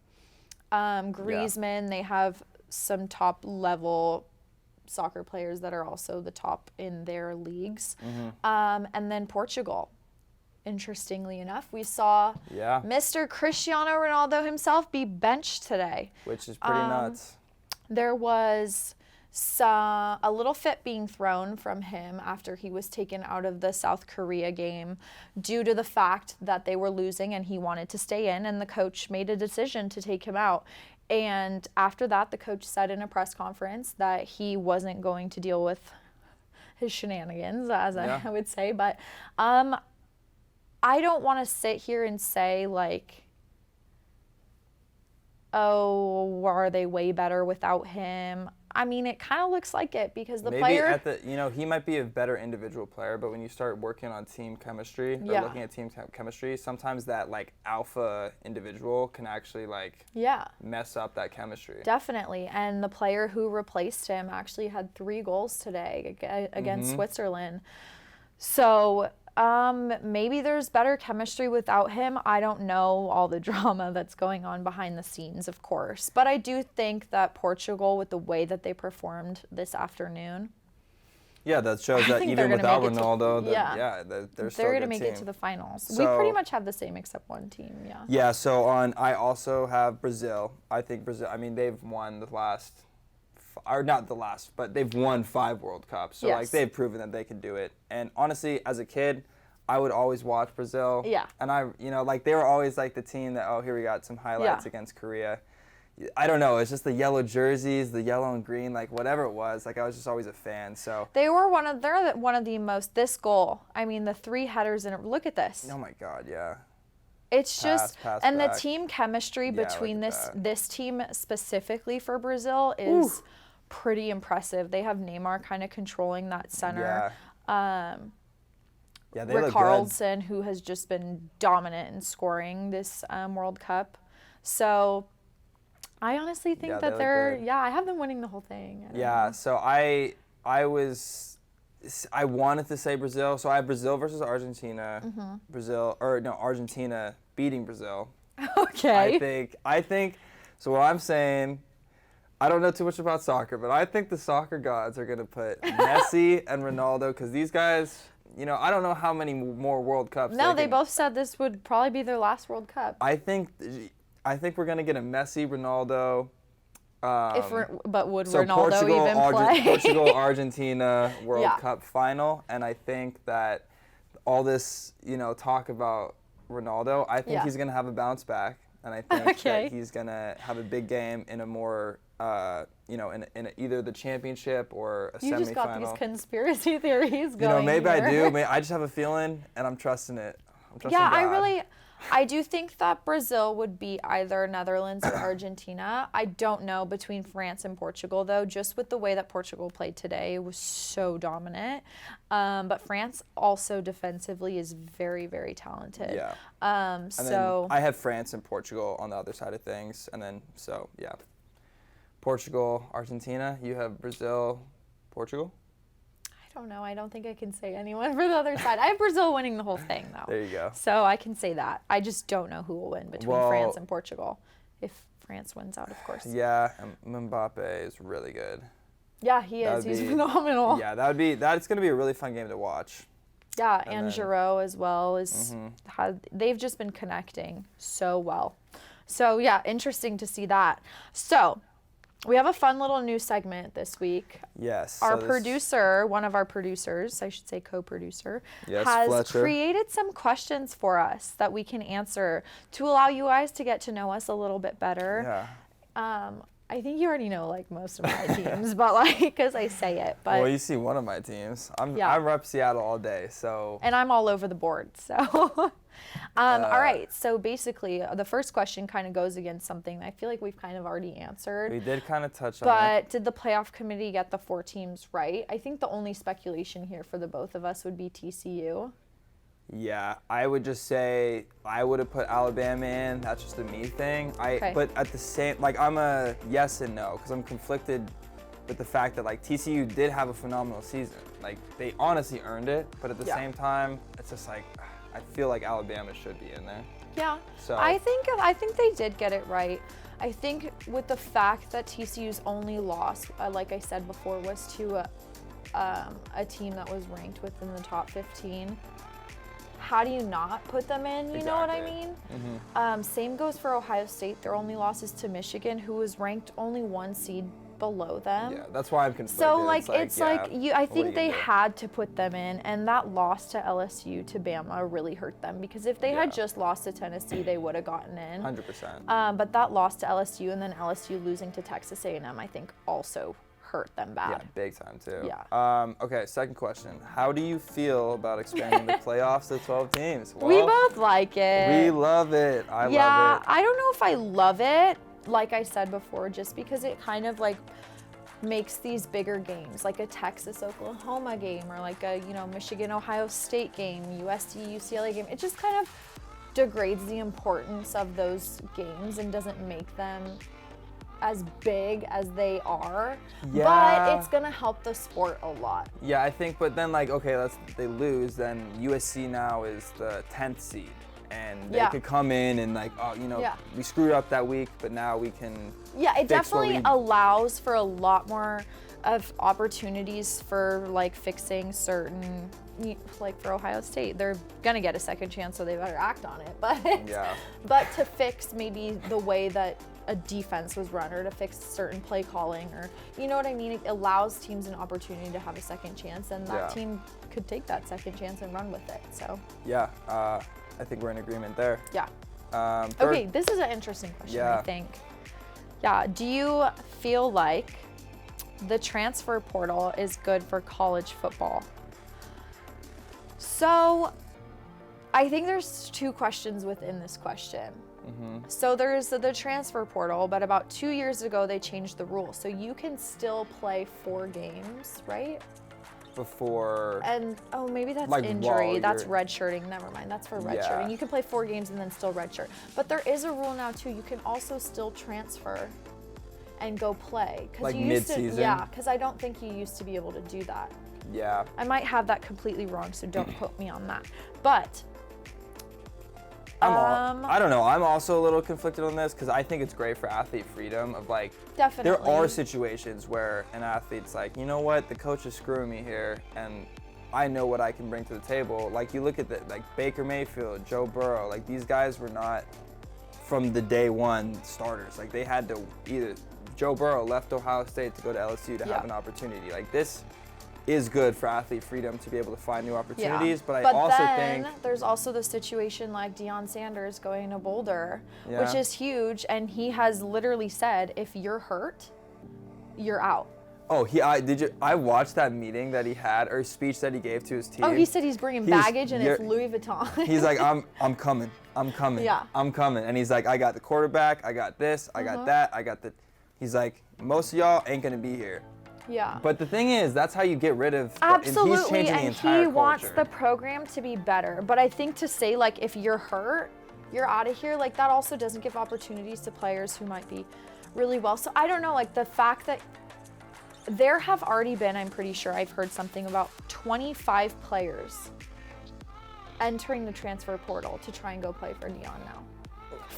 Griezmann, they have some top level soccer players that are also the top in their leagues. And then Portugal. Interestingly enough, we saw Mr. Cristiano Ronaldo himself be benched today. Which is pretty nuts. There was a little fit being thrown from him after he was taken out of the South Korea game due to the fact that they were losing and he wanted to stay in, and the coach made a decision to take him out. And after that, the coach said in a press conference that he wasn't going to deal with his shenanigans, as I would say. But I don't want to sit here and say, like, oh, are they way better without him? I mean, it kind of looks like it because the player... he might be a better individual player, but when you start working on team chemistry or looking at team chemistry, sometimes that, like, alpha individual can actually, like, mess up that chemistry. Definitely. And the player who replaced him actually had 3 goals today against Switzerland. So... maybe there's better chemistry without him. I don't know all the drama that's going on behind the scenes, of course. But I do think that Portugal, with the way that they performed this afternoon. Yeah, that shows that even without Ronaldo, they're still going to make team. It to the finals. So, we pretty much have the same except one team, Yeah, so I also have Brazil. I think Brazil, I mean, they've won but they've won 5 World Cups. So, like, they've proven that they can do it. And honestly, as a kid, I would always watch Brazil. Yeah. And they were always, like, the team that, here we got some highlights against Korea. I don't know. It's just the yellow jerseys, the yellow and green, like, whatever it was. Like, I was just always a fan, so. They're one of the most, this goal, I mean, the 3 headers in it. Look at this. Oh, my God, yeah. It's pass and back. The team chemistry between this team specifically for Brazil is pretty impressive. They have Neymar kind of controlling that center. They look Carlson, who has just been dominant in scoring this World Cup. So I honestly think that I have them winning the whole thing. So I wanted to say Brazil. So I have Brazil versus Argentina. Argentina beating Brazil. Okay. I think so what I'm saying, I don't know too much about soccer, but I think the soccer gods are going to put Messi and Ronaldo, because these guys, I don't know how many more World Cups. No, they both said this would probably be their last World Cup. I think we're going to get a Messi, Ronaldo. But would Ronaldo even play? Portugal, Argentina World Cup final, and I think that all this, talk about Ronaldo, I think he's going to have a bounce back, and I think that he's going to have a big game in a more, in either the championship or a semifinal. You just got these conspiracy theories going. Maybe here. I do. I just have a feeling, and I'm trusting it. I'm trusting God. I do think that Brazil would beat either Netherlands or Argentina. I don't know between France and Portugal, though. Just with the way that Portugal played today, it was so dominant. But France also defensively is very, very talented. Yeah. And then I have France and Portugal on the other side of things. And then, Portugal, Argentina. You have Brazil, Portugal? I don't know. I don't think I can say anyone for the other side. I have Brazil winning the whole thing, though. There you go. So I can say that. I just don't know who will win between France and Portugal. If France wins out, of course. Yeah, Mbappe is really good. Yeah, he is. He's phenomenal. Yeah, that's going to be a really fun game to watch. Yeah, and Giroud as well they've just been connecting so well. So yeah, interesting to see that. So we have a fun little new segment this week. Yes. Our producer, one of our producers, I should say co-producer, has Fletcher. created some questions for us that we can answer to allow you guys to get to know us a little bit better. Yeah. I think you already know, like, most of my teams, but, like, because I say it. But well, you see one of my teams. I rep Seattle all day, so. And I'm all over the board, so. All right, so basically, the first question kind of goes against something I feel like we've kind of already answered. We did kind of touch on it. But did the playoff committee get the 4 teams right? I think the only speculation here for the both of us would be TCU. Yeah, I would just say I would have put Alabama in. That's just a me thing. But at the same, like, I'm a yes and no, because I'm conflicted with the fact that, like, TCU did have a phenomenal season. Like, they honestly earned it, but at the same time, it's just like, I feel like Alabama should be in there. Yeah. So I think they did get it right. I think with the fact that TCU's only loss, like I said before, was to a team that was ranked within the top 15. How do you not put them in? You know what I mean? Mm-hmm. Same goes for Ohio State. Their only loss is to Michigan, who was ranked only 1 seed below them. Yeah, that's why I'm conflicted. So like I think they had to put them in, and that loss to LSU to Bama really hurt them, because if they had just lost to Tennessee, they would have gotten in. 100%. But that loss to LSU and then LSU losing to Texas A&M, I think also hurt them bad. Yeah, big time too. Yeah. Okay, second question. How do you feel about expanding the playoffs to 12 teams? Well, We both like it. we love it. I love it. Yeah, I don't know if I love it, like I said before, just because it kind of like makes these bigger games, like a Texas-Oklahoma game, or like a, Michigan-Ohio State game, USC-UCLA game. It just kind of degrades the importance of those games and doesn't make them as big as they are. Yeah. But it's gonna help the sport a lot. Yeah, I think, but then like, okay, they lose, then USC now is the 10th seed. And they could come in and like, we screwed up that week, but now we can. Yeah, it definitely allows for a lot more of opportunities for like fixing certain, like for Ohio State, they're gonna get a second chance, so they better act on it. But to fix maybe the way that a defense was run, or to fix certain play calling, or you know what I mean, it allows teams an opportunity to have a second chance, and that team could take that second chance and run with it. So I think we're in agreement there. Yeah. Third, okay, this is an interesting question, I think. Yeah, do you feel like the transfer portal is good for college football? So I think there's two questions within this question. So there's the transfer portal, but about 2 years ago they changed the rule. So you can still play 4 games, right? Before. And maybe that's like injury. That's redshirting. Never mind. That's for redshirting. You can play 4 games and then still redshirt. But there is a rule now too. You can also still transfer and go play. Like mid-season? Yeah, because I don't think you used to be able to do that. Yeah. I might have that completely wrong, so don't quote me on that. But I don't know. I'm also a little conflicted on this, because I think it's great for athlete freedom of like. Definitely. There are situations where an athlete's like, you know what, the coach is screwing me here, and I know what I can bring to the table. Like you look at like Baker Mayfield, Joe Burrow, like these guys were not from the day one starters. Like they had to Joe Burrow left Ohio State to go to LSU to have an opportunity. Like this is good for athlete freedom to be able to find new opportunities, but I also think there's also the situation like Deion Sanders going to Boulder, which is huge, and he has literally said, if you're hurt, you're out. Oh, I watched that meeting that he had, or speech that he gave to his team. Oh, he said he's bringing baggage and it's Louis Vuitton. He's like, I'm coming. Yeah. I'm coming. And he's like, I got the quarterback, I got this, I got that, he's like, most of y'all ain't gonna be here. Yeah. But the thing is, that's how you get rid of. Absolutely, and he's changing the entire he wants culture. the program to be better. But I think to say like, if you're hurt, you're out of here, like that also doesn't give opportunities to players who might be really well. So I don't know, like the fact that there have already been, I'm pretty sure I've heard something about 25 players entering the transfer portal to try and go play for Deion now.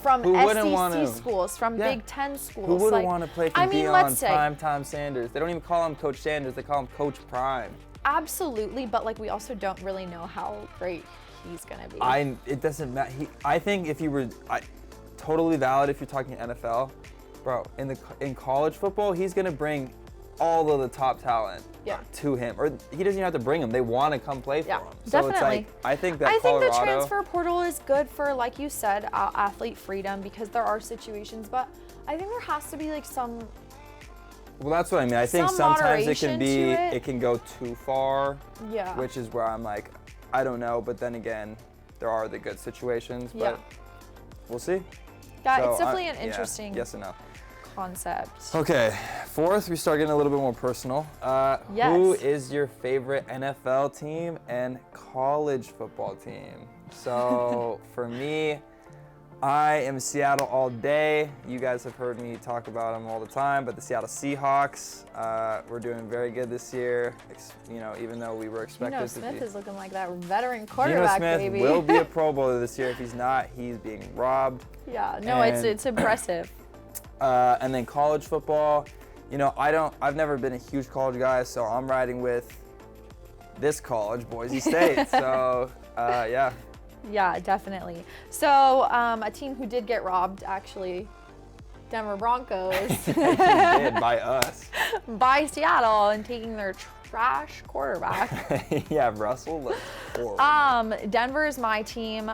From SEC schools, from Big Ten schools. Who wouldn't want to play for Deion, Prime Sanders? They don't even call him Coach Sanders, they call him Coach Prime. Absolutely, but like we also don't really know how great he's gonna be. It doesn't matter. I think if you were, totally valid if you're talking NFL, bro. In college football, he's gonna bring all of the top talent to him, or he doesn't even have to bring them. They want to come play for him. So definitely. It's like I think the transfer portal is good for, like you said, athlete freedom, because there are situations, but I think there has to be like some. Well, that's what I mean. I think sometimes it can go too far. Yeah. Which is where I'm like, I don't know, but then again, there are the good situations, but we'll see. Yeah, so it's definitely an interesting yes and no concept. Okay, fourth, we start getting a little bit more personal. Who is your favorite NFL team and college football team? So for me, I am Seattle all day. You guys have heard me talk about them all the time, but the Seattle Seahawks, we're doing very good this year. Even though we were expected to be. Geno Smith is looking like that veteran quarterback, Geno Smith baby. will be a Pro Bowler this year. If he's not, he's being robbed. Yeah, no, it's impressive. And then college football, I've never been a huge college guy, so I'm riding with this college, Boise State. So, yeah. Yeah, definitely. So, a team who did get robbed, actually, Denver Broncos They did by us. by Seattle and taking their trash quarterback. Yeah, Russell looked horrible. Denver is my team.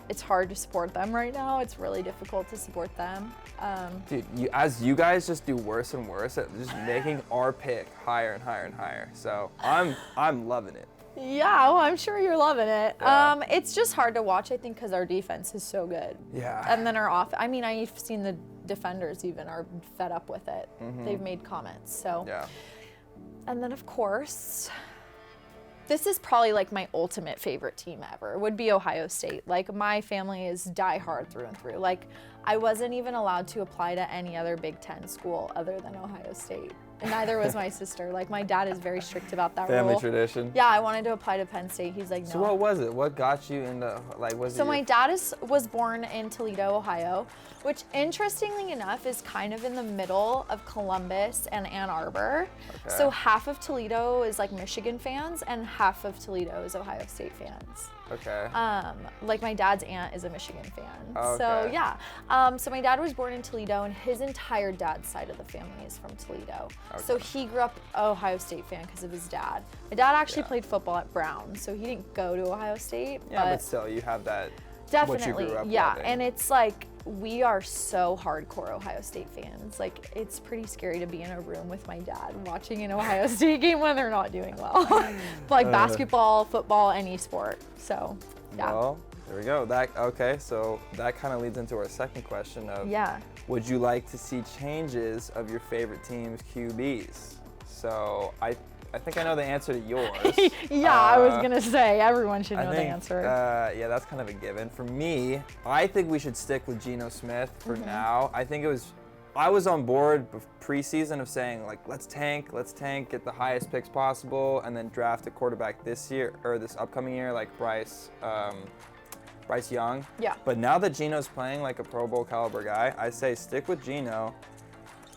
It's hard to support them right now. It's really difficult to support them. Dude, as you guys just do worse and worse at just making our pick higher and higher and higher. So I'm loving it. Yeah, well, I'm sure you're loving it. Yeah. It's just hard to watch, I think, because our defense is so good. Yeah. And then I've seen the defenders even are fed up with it. They've made comments. So. Yeah. And then, of course, this is probably like my ultimate favorite team ever, would be Ohio State. Like, my family is diehard through and through. Like, I wasn't even allowed to apply to any other Big Ten school other than Ohio State. And neither was my sister. Like, my dad is very strict about that Family rule. tradition. Yeah, I wanted to apply to Penn State. He's like, no. So what was it? What got you into, like, was it? So my dad was born in Toledo, Ohio, which interestingly enough is kind of in the middle of Columbus and Ann Arbor. Okay. So half of Toledo is like Michigan fans and half of Toledo is Ohio State fans. Okay. Like my dad's aunt is a Michigan fan. Okay. So yeah. So my dad was born in Toledo and his entire dad's side of the family is from Toledo. Okay. So he grew up an Ohio State fan because of his dad. My dad actually Yeah. played football at Brown, so he didn't go to Ohio State. Yeah, but still, you have that. Definitely, what you grew up yeah. loving. And it's like, we are so hardcore Ohio State fans. Like, it's pretty scary to be in a room with my dad watching an Ohio State game when they're not doing well. Like basketball, football, any sport. So, yeah. Well, there we go. So that kind of leads into our second question of, Yeah. would you like to see changes of your favorite team's QBs? So I think I know the answer to yours. Yeah, I was going to say, everyone should know the answer. Yeah, that's kind of a given. For me, I think we should stick with Geno Smith for now. I was on board preseason of saying, like, let's tank, get the highest picks possible, and then draft a quarterback this year, or this upcoming year, like Bryce Young. Yeah. But now that Geno's playing like a Pro Bowl caliber guy, I say stick with Geno.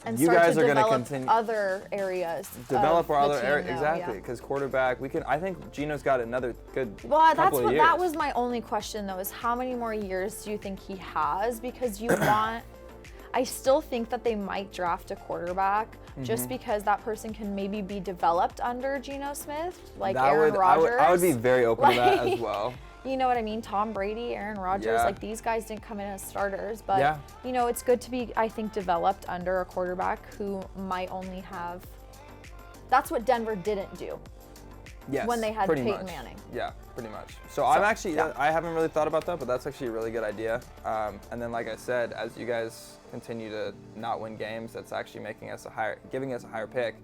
And You start guys to are going to develop continue. other areas. Develop of our the other team, areas, though, exactly, yeah. because quarterback, I think Geno's got another good Well, couple of years. that was my only question though, is how many more years do you think he has? Because I still think that they might draft a quarterback just because that person can maybe be developed under Geno Smith, like Aaron Rodgers. I would be very open to that as well. You know what I mean? Tom Brady, Aaron Rodgers, Yeah. like these guys didn't come in as starters, but Yeah. you know, it's good to be, I think, developed under a quarterback who might only have. That's what Denver didn't do. Yes, when they had pretty Peyton much. Manning. Yeah, pretty much. So I'm actually, yeah. I haven't really thought about that, but that's actually a really good idea. And then, like I said, as you guys continue to not win games, that's actually giving us a higher pick,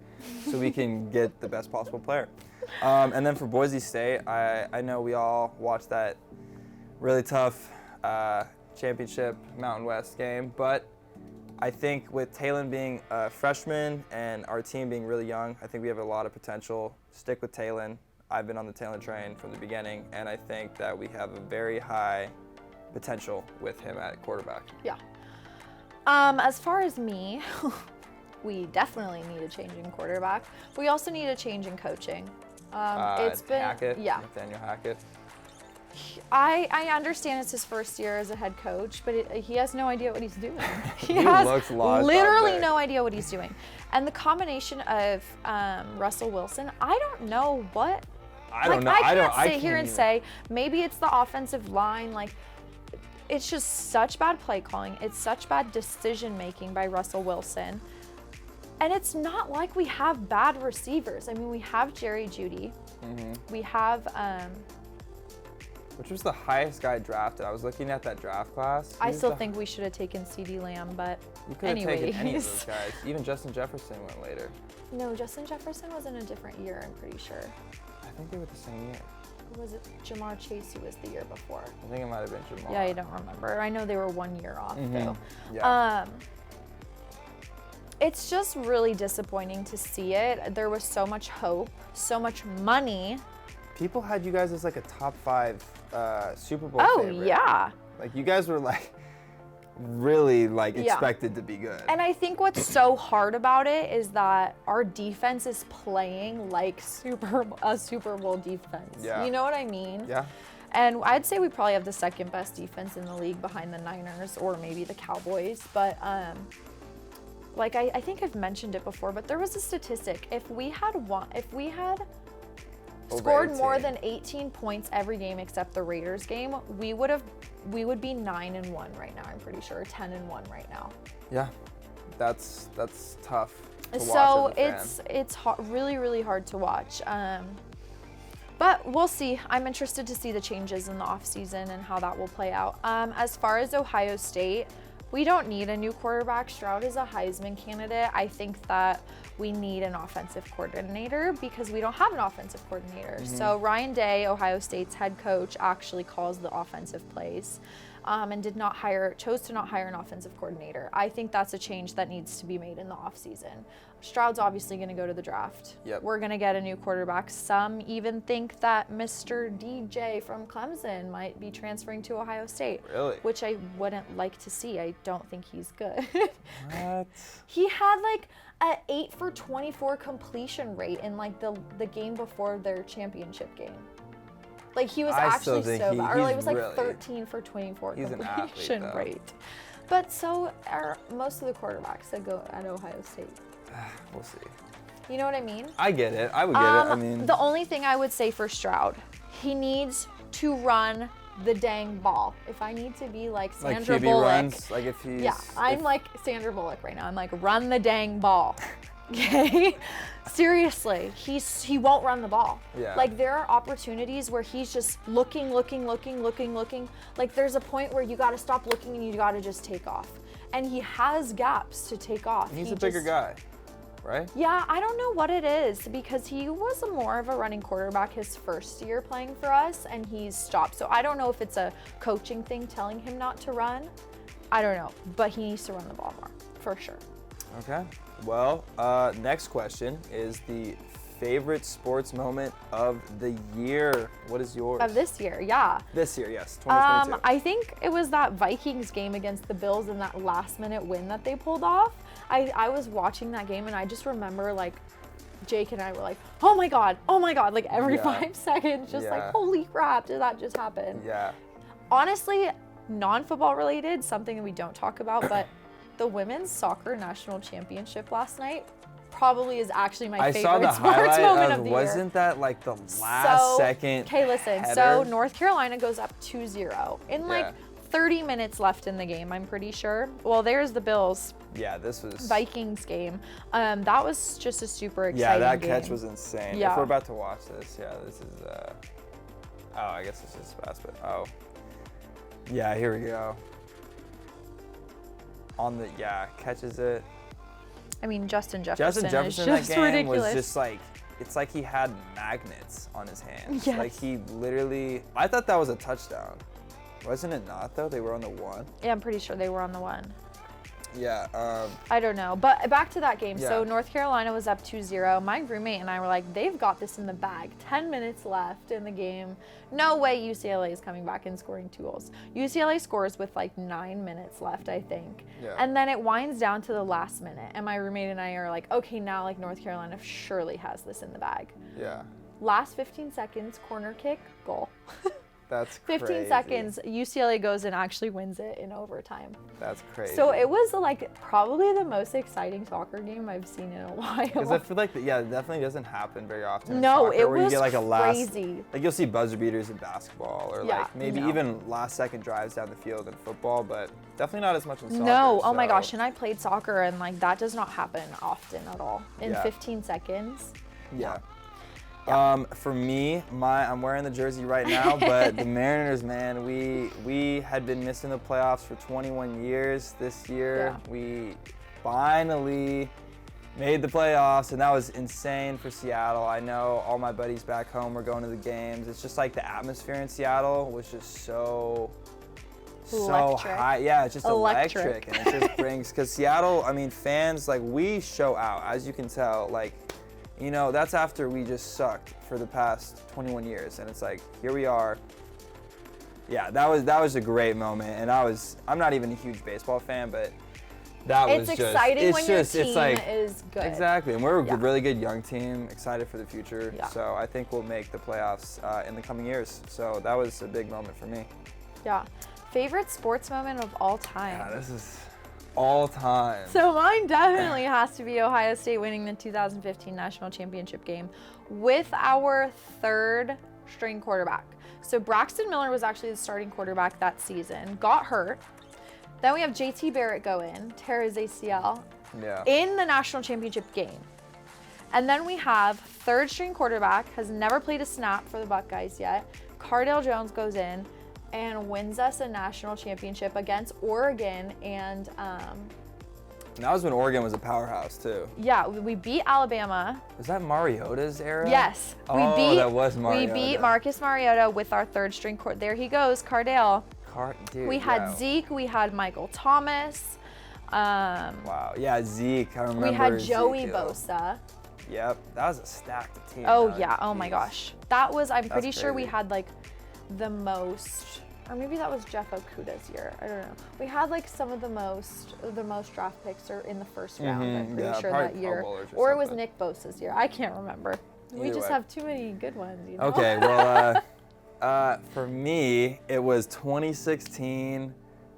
so we can get the best possible player. And then for Boise State, I know we all watched that really tough championship Mountain West game, but I think with Talon being a freshman and our team being really young, I think we have a lot of potential. Stick with Talon. I've been on the Talon train from the beginning, and I think that we have a very high potential with him at quarterback. Yeah. As far as me, we definitely need a change in quarterback. We also need a change in coaching. It's been Hackett, yeah. Nathaniel Hackett. I understand it's his first year as a head coach, but he has no idea what he's doing. He looks lost literally out there. no idea what he's doing. And the combination of Russell Wilson, I don't know what. I don't know. I can't I sit here and even- say maybe it's the offensive line. Like, it's just such bad play calling. It's such bad decision making by Russell Wilson. And it's not like we have bad receivers. I mean, we have Jerry Jeudy. We have. Which was the highest guy drafted. I was looking at that draft class. I still think we should have taken CeeDee Lamb, but You could have taken any of anyways. those guys. Even Justin Jefferson went later. No, Justin Jefferson was in a different year, I'm pretty sure. I think they were the same year. Or was it Jamar Chase who was the year before? I think it might have been Jamal. Yeah, I don't remember. I know they were 1 year off though. Yeah. It's just really disappointing to see it. There was so much hope, so much money. People had you guys as like a top 5 Super Bowl Oh favorite. yeah. Like you guys were like really like Yeah. expected to be good. And I think what's so hard about it is that our defense is playing like a Super Bowl defense. Yeah. You know what I mean? Yeah. And I'd say we probably have the second best defense in the league behind the Niners or maybe the Cowboys. But like I think I've mentioned it before, but there was a statistic. If we had scored more than 18 points every game except the Raiders game, we would be 9-1 right now, I'm pretty sure, 10-1 right now. Yeah. That's tough to watch So as a fan. it's really, really hard to watch. But we'll see. I'm interested to see the changes in the offseason and how that will play out. As far as Ohio State, we don't need a new quarterback. Stroud is a Heisman candidate. I think that we need an offensive coordinator because we don't have an offensive coordinator. So Ryan Day, Ohio State's head coach, actually calls the offensive plays. And chose to not hire an offensive coordinator. I think that's a change that needs to be made in the offseason. Stroud's obviously going to go to the draft. Yep. We're going to get a new quarterback. Some even think that Mr. DJ from Clemson might be transferring to Ohio State. Really? Which I wouldn't like to see. I don't think he's good. What? He had like a 8 for 24 completion rate in like the game before their championship game. Like he was actually so bad. Or like it was like really, 13 for 24 he's completion an athlete, rate. But so are most of the quarterbacks that go at Ohio State. We'll see. You know what I mean? I get it. I would get it. I mean, the only thing I would say for Stroud, he needs to run the dang ball. If I need to be like Sandra Bullock. Runs, like if he's. Yeah, I'm like Sandra Bullock right now. I'm like, run the dang ball. Okay? Seriously, he won't run the ball. Yeah. Like there are opportunities where he's just looking. Like there's a point where you got to stop looking and you got to just take off. And he has gaps to take off. He's a bigger guy, right? Yeah, I don't know what it is because he was more of a running quarterback his first year playing for us and he's stopped. So I don't know if it's a coaching thing telling him not to run. I don't know, but he needs to run the ball more, for sure. Okay. Well, next question is the favorite sports moment of the year. What is yours? Of this year, yeah. This year, yes, 2022. I think it was that Vikings game against the Bills and that last-minute win that they pulled off. I was watching that game and I just remember like Jake and I were like, oh my God, like every 5 seconds, just like, holy crap, did that just happen? Yeah. Honestly, non-football related, something that we don't talk about, but the women's soccer national championship last night probably is actually my favorite sports moment of the year. Wasn't that like the last second? Okay, listen. header? So North Carolina goes up 2-0 in like 30 minutes left in the game, I'm pretty sure. Well, there's the Bills. Yeah, this was Vikings game. That was just a super exciting Yeah, that game. catch was insane. Yeah. If we're about to watch this, this is oh, I guess this is fast, but yeah, here we go. Catches it. I mean, Justin Jefferson is in just that game ridiculous. was just like, it's like he had magnets on his hands. Yes. Like he literally, I thought that was a touchdown. Wasn't it not though? They were on the 1. Yeah, I'm pretty sure they were on the 1. Yeah. I don't know. But back to that game. Yeah. So North Carolina was up 2-0. My roommate and I were like, they've got this in the bag. 10 minutes left in the game. No way UCLA is coming back and scoring 2 goals. UCLA scores with like 9 minutes left, I think. Yeah. And then it winds down to the last minute. And my roommate and I are like, okay, now like North Carolina surely has this in the bag. Yeah. Last 15 seconds, corner kick, goal. That's 15 crazy. seconds, UCLA goes and actually wins it in overtime. That's crazy. So it was like probably the most exciting soccer game I've seen in a while. Because I feel like, it definitely doesn't happen very often. No, in soccer, it where you was get like a crazy. Like you'll see buzzer beaters in basketball, or like maybe no. even last second drives down the field in football, but definitely not as much in soccer. No, oh my so- gosh, and I played soccer and like that does not happen often at all. In Yeah. 15 seconds. Yeah. For me, I'm wearing the jersey right now, but the Mariners, man, we had been missing the playoffs for 21 years. This year, we finally made the playoffs, and that was insane for Seattle. I know all my buddies back home were going to the games. It's just like the atmosphere in Seattle was just so high. Yeah, it's just electric. And it just brings, because Seattle, I mean, fans, like, we show out, as you can tell. Like, you know, that's after we just sucked for the past 21 years, and it's like, here we are. Yeah, that was a great moment, and I'm not even a huge baseball fan, but that It's was exciting just, when your team is good. Exactly, and we're a Yeah. really good young team, excited for the future. Yeah. So I think we'll make the playoffs in the coming years. So that was a big moment for me. Yeah. Favorite sports moment of all time? Yeah, this is all time. So mine definitely has to be Ohio State winning the 2015 national championship game with our third string quarterback. So Braxton Miller was actually the starting quarterback that season, got hurt. Then we have JT Barrett go in, tear his ACL Yeah. in the national championship game. And then we have third string quarterback, has never played a snap for the Buckeyes yet. Cardale Jones goes in and wins us a national championship against Oregon. And And that was when Oregon was a powerhouse too. yeah, we beat Alabama. Was that Mariota's era? Yes. That was We Mariota. beat Marcus Mariota with our third string quarterback. There he goes, Cardale. Dude, We had yeah. Zeke, we had Michael Thomas. Wow. Yeah, Zeke. I remember. We had Joey Ezekiel. Bosa. Yep. That was a stacked team. Oh man. yeah, oh my Jeez. gosh. That was, I'm pretty sure we crazy. had like the most, or maybe that was Jeff Okuda's year. I don't know. We had like some of the most draft picks are in the first round. I'm pretty yeah, sure probably that year. Pro Bowlers or Or it was something. Nick Bosa's year. I can't remember. We Either just way. have too many good ones, you know? Okay, well, for me, it was 2016.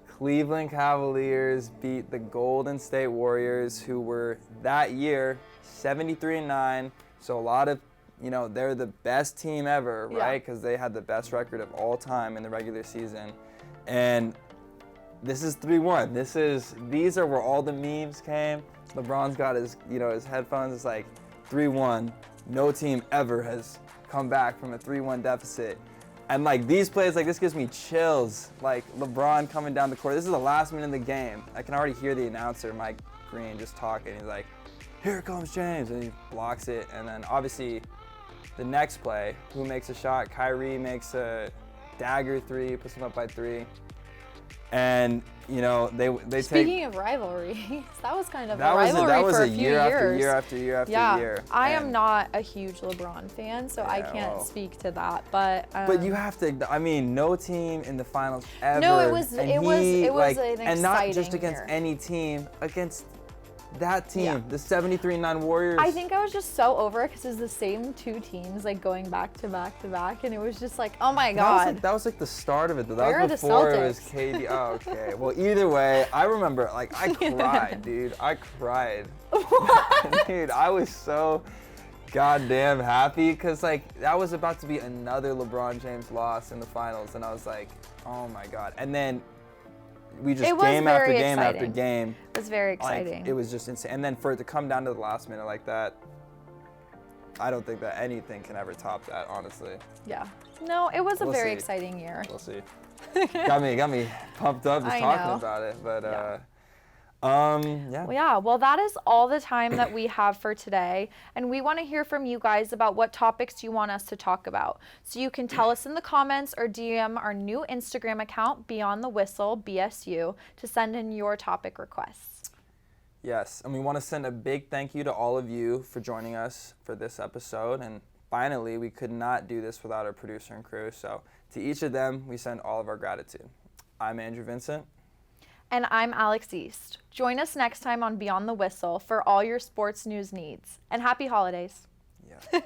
Cleveland Cavaliers beat the Golden State Warriors, who were that year 73-9. So a lot of, they're the best team ever, Yeah. right? Because they had the best record of all time in the regular season. And this is 3-1. These are where all the memes came. LeBron's got his headphones. It's like 3-1. No team ever has come back from a 3-1 deficit. And like these plays, like this gives me chills. Like LeBron coming down the court. This is the last minute of the game. I can already hear the announcer, Mike Green, just talking. He's like, "Here comes James," and he blocks it. And then obviously, the next play, who makes a shot? Kyrie makes a dagger three, puts them up by 3. And they Speaking take. of rivalries, that was kind of That a was rivalry for a few year after years. year after year after Yeah, year. I am And- not a huge LeBron fan, so I Yeah, can't well. speak to that. But But you have to. I mean, no team in the finals ever. No, it was- and it was- he, it was like, an and not just exciting against year. any team, against that team, Yeah. the 73-9 Warriors. I think I was just so over it because it was the same two teams like going back to back to back, and it was just like, oh my god. That was like the start of it. Though. That Where was are the before it was Celtics? KD. Oh, okay. Well, either way, I remember like I cried, dude. I cried. Dude, I was so goddamn happy because like that was about to be another LeBron James loss in the finals, and I was like, oh my god. And then we just It was game after very game after exciting. game. It was very Like, exciting. it was just insane. And then for it to come down to the last minute like that, I don't think that anything can ever top that, honestly. Yeah. No, it was a We'll very see. exciting year. We'll see. got me pumped up just I talking know. about it. But Yeah. yeah. Well, yeah, well, that is all the time that we have for today. And we want to hear from you guys about what topics you want us to talk about. So you can tell us in the comments or DM our new Instagram account, Beyond the Whistle, BSU, to send in your topic requests. Yes, and we want to send a big thank you to all of you for joining us for this episode. And finally, we could not do this without our producer and crew. So to each of them, we send all of our gratitude. I'm Andrew Vincent. And I'm Alex East. Join us next time on Beyond the Whistle for all your sports news needs. And happy holidays. Yeah.